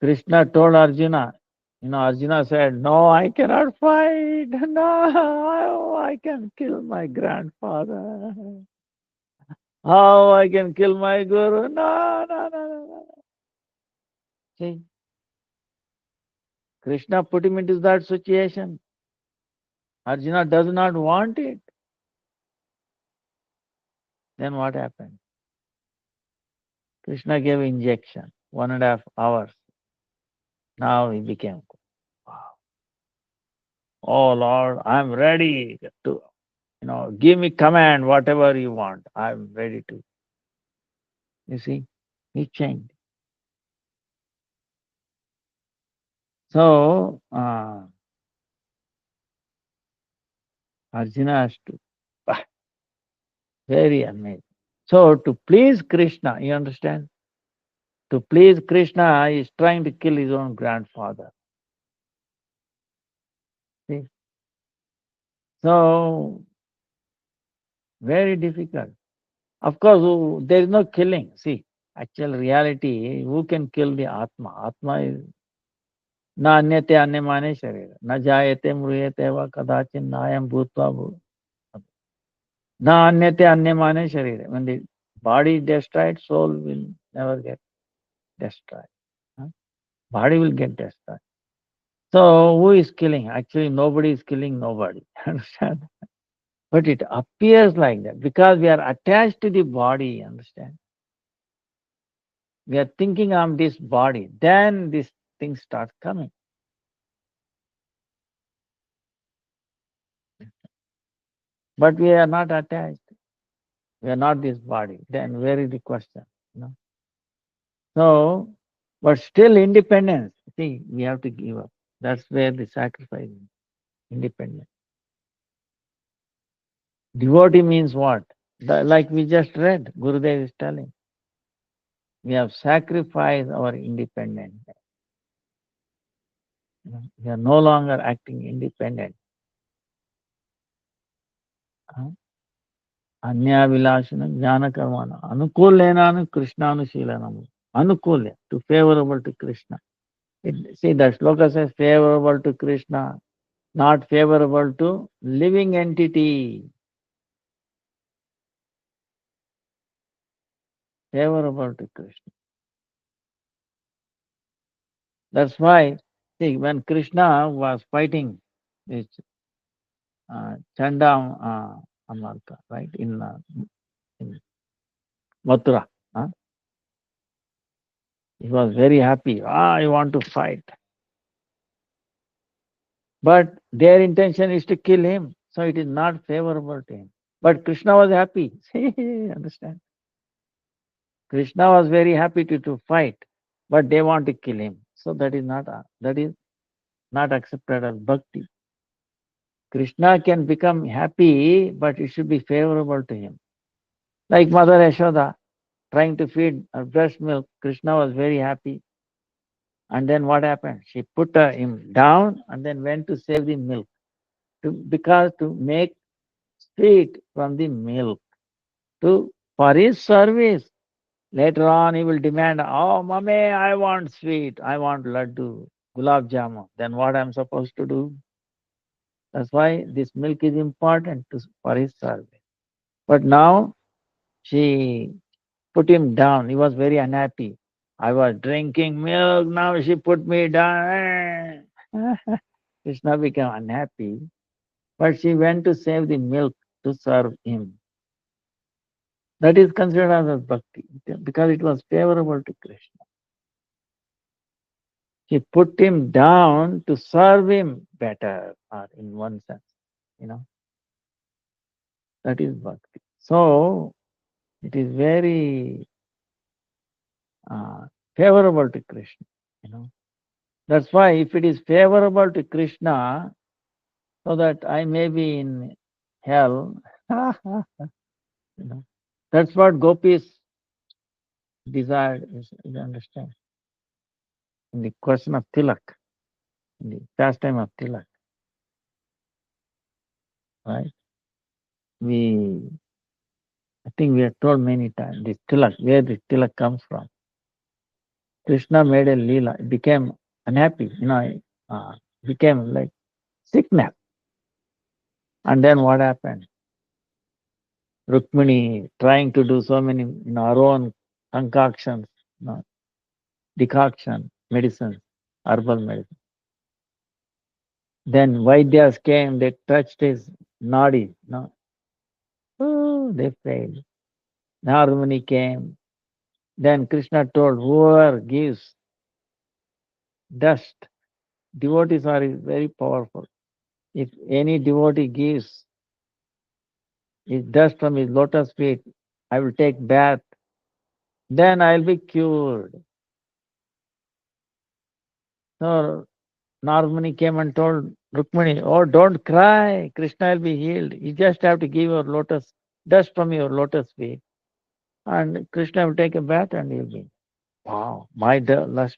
Krishna told Arjuna, Arjuna said, "No, I cannot fight. No, I can kill my grandfather. How I can kill my guru? No, no, no, no, no." See, Krishna put him into that situation. Arjuna does not want it. Then what happened? Krishna gave injection, 1.5 hours. Now he became, wow. Oh Lord, I'm ready to, give me command, whatever you want. I'm ready to. You see, he changed. So, Arjuna has to, ah, very amazing. So, to please Krishna, you understand? To please Krishna, he is trying to kill his own grandfather. See? So, very difficult. Of course, there is no killing. See, actual reality, who can kill the Atma? Atma is na anyate anyamane sharira, na jayate mruyate va kadachin nayam bhutva na anyate anyamane sharira. When the body is destroyed, soul will never get destroyed. Huh? Body will get destroyed. So who is killing? Actually, nobody is killing nobody. Understand? But it appears like that because we are attached to the body. Understand? We are thinking of this body. Then this thing starts coming. But we are not attached. We are not this body. Then where is the question? You know? So, but still independence. See, we have to give up. That's where the sacrifice is. Independence. Devotee means what? Like we just read, Gurudev is telling. We have sacrificed our independence. We are no longer acting independent. Anyavilashanam jnanakarmana. Anukulenanu Krishnanushilanam. Anukulya, to favorable to Krishna. See, the sloka says favorable to Krishna, not favorable to living entity. Favorable to Krishna. That's why, see, when Krishna was fighting this Chanda Amarka, right, in Mathura, he was very happy. I want to fight. But their intention is to kill him, so it is not favorable to him. But Krishna was happy. See, understand? Krishna was very happy to fight, but they want to kill him. So that is not accepted as bhakti. Krishna can become happy, but it should be favorable to him. Like Mother Yashoda trying to feed her breast milk, Krishna was very happy. And then what happened? She put him down and then went to save the milk because to make sweet from the milk for his service. Later on, he will demand, "Oh, mommy, I want sweet. I want laddu, gulab jamun." Then what I'm supposed to do? That's why this milk is important for his service. But now she put him down. He was very unhappy. I was drinking milk. Now she put me down. Krishna became unhappy. But she went to save the milk to serve him. That is considered as bhakti because it was favorable to Krishna. She put him down to serve him better, or in one sense, you know, that is bhakti. So it is very uh, favorable to Krishna, you know. That's why if it is favorable to Krishna, so that I may be in hell, You know, that's what gopis desired, is understand. In the question of tilak, in the pastime of tilak, right? We, I think we have told many times, this tilak, where this tilak comes from. Krishna made a lila, became unhappy, became like sickness. And then what happened? Rukmini trying to do so many, her own concoctions, decoction, medicines, herbal medicine. Then Vaidyas came, they touched his nadi, oh, they failed. Narmani came. Then Krishna told, whoever gives dust, devotees are very powerful. If any devotee gives his dust from his lotus feet, I will take bath, then I'll be cured. So Narmani came and told Rukmini, oh, don't cry, Krishna will be healed. You just have to give your lotus, dust from your lotus feet. And Krishna will take a bath and he'll be, wow, my dust,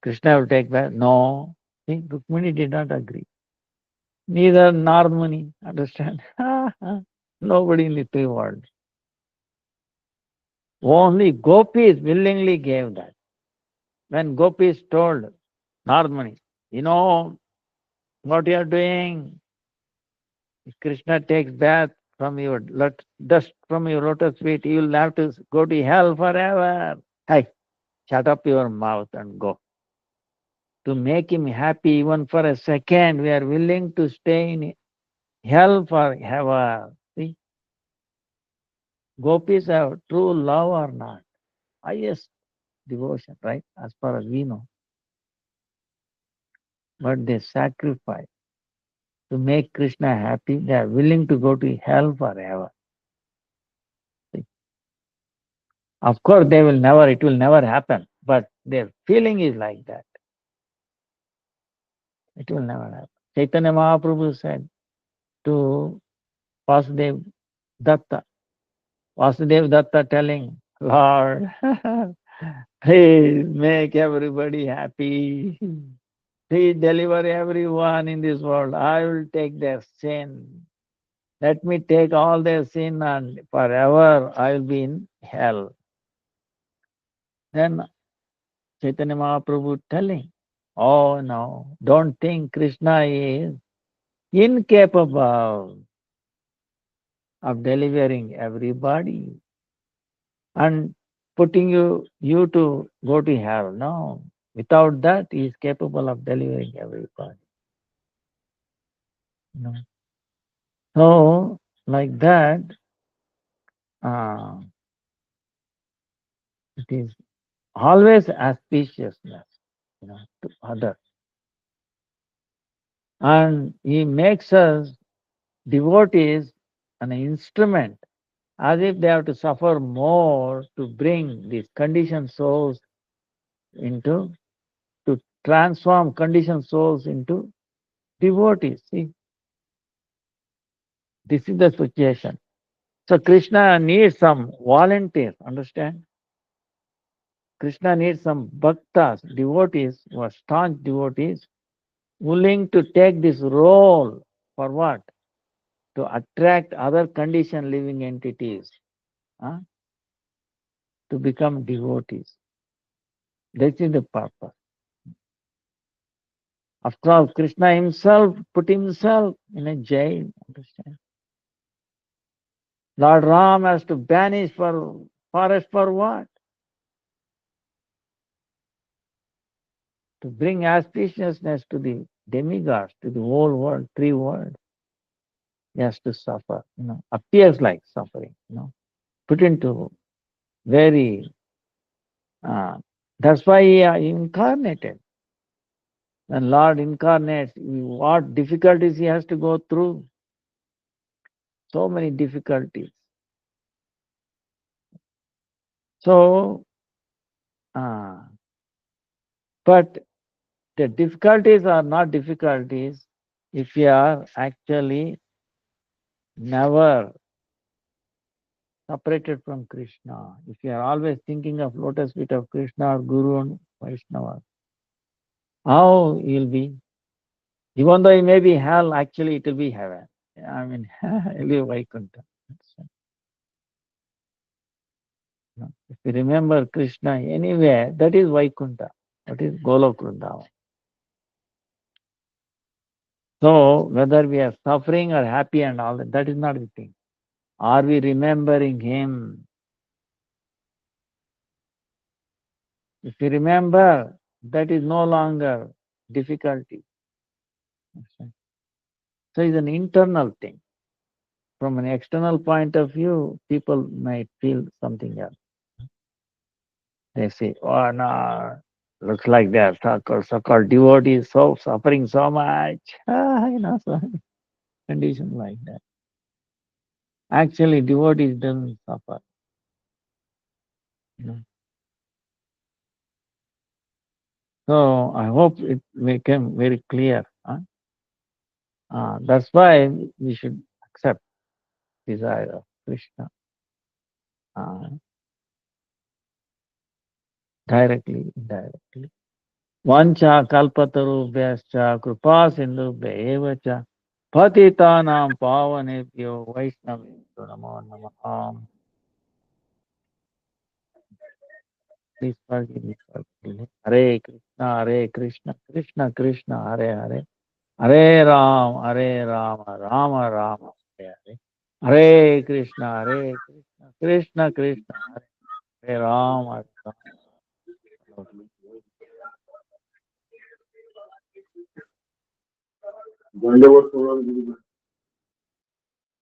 Krishna will take bath. No, see, Rukmini did not agree. Neither Narmani, understand? Nobody in the three worlds. Only gopis willingly gave that. When gopis told Narmani, you know what you are doing? If Krishna takes bath from your dust from your lotus feet, you will have to go to hell forever. Hey, shut up your mouth and go. To make him happy even for a second, we are willing to stay in hell forever. See, gopis have true love or not? Highest devotion, right? As far as we know. But they sacrifice to make Krishna happy. They are willing to go to hell forever. See? Of course, it will never happen. But their feeling is like that. It will never happen. Chaitanya Mahaprabhu said to Vasudev Datta, Vasudev Datta telling, Lord, please make everybody happy. Please deliver everyone in this world. I will take their sin. Let me take all their sin and forever I will be in hell. Then Chaitanya Mahaprabhu telling, oh no, don't think Krishna is incapable of delivering everybody and putting you to go to hell. No, without that, he is capable of delivering everybody. No. So, like that, uh, it is always auspiciousness, to others. And he makes us devotees an instrument, as if they have to suffer more to bring these conditioned souls into, to transform conditioned souls into devotees. See, this is the situation. So Krishna needs some volunteers, understand? Krishna needs some bhaktas, devotees, who are staunch devotees, willing to take this role for what? To attract other conditioned living entities, huh? To become devotees. This is the purpose. After all, Krishna himself put himself in a jail, understand? Lord Ram has to banish for forest for what? To bring auspiciousness to the demigods, to the whole world, three worlds. He has to suffer, appears like suffering, put into very, uh, that's why he incarnated. When Lord incarnates, what difficulties he has to go through? So many difficulties. So, uh, but the difficulties are not difficulties if you are actually never separated from Krishna. If you are always thinking of lotus feet of Krishna or Guru and Vaishnava, how you'll be? Even though it may be hell, actually it will be heaven. I mean, it will be Vaikuntha. If you remember Krishna anywhere, that is Vaikuntha. That is Golok Vrindavan. So whether we are suffering or happy and all that, that is not the thing. Are we remembering him? If you remember, that is no longer difficulty. So it's an internal thing. From an external point of view, people might feel something else. They say, oh no, looks like they are so-called devotees so suffering so much. So condition like that. Actually, devotees don't suffer. you know. So I hope it became very clear. That's why we should accept desire of Krishna directly, indirectly. Vancha kalpatarubhyascha kripa sindhubhya eva cha patitanam pavanebhyo vaishnavebhyo namo namaha. Please forgive me for delay. Hare Krishna, Krishna Krishna, Hare Hare, Hare Rama, Rama Rama, Hare Hare. Hare Krishna, Krishna Krishna, Hare Rama, Hare Rama. Dandavad Pranam Guru.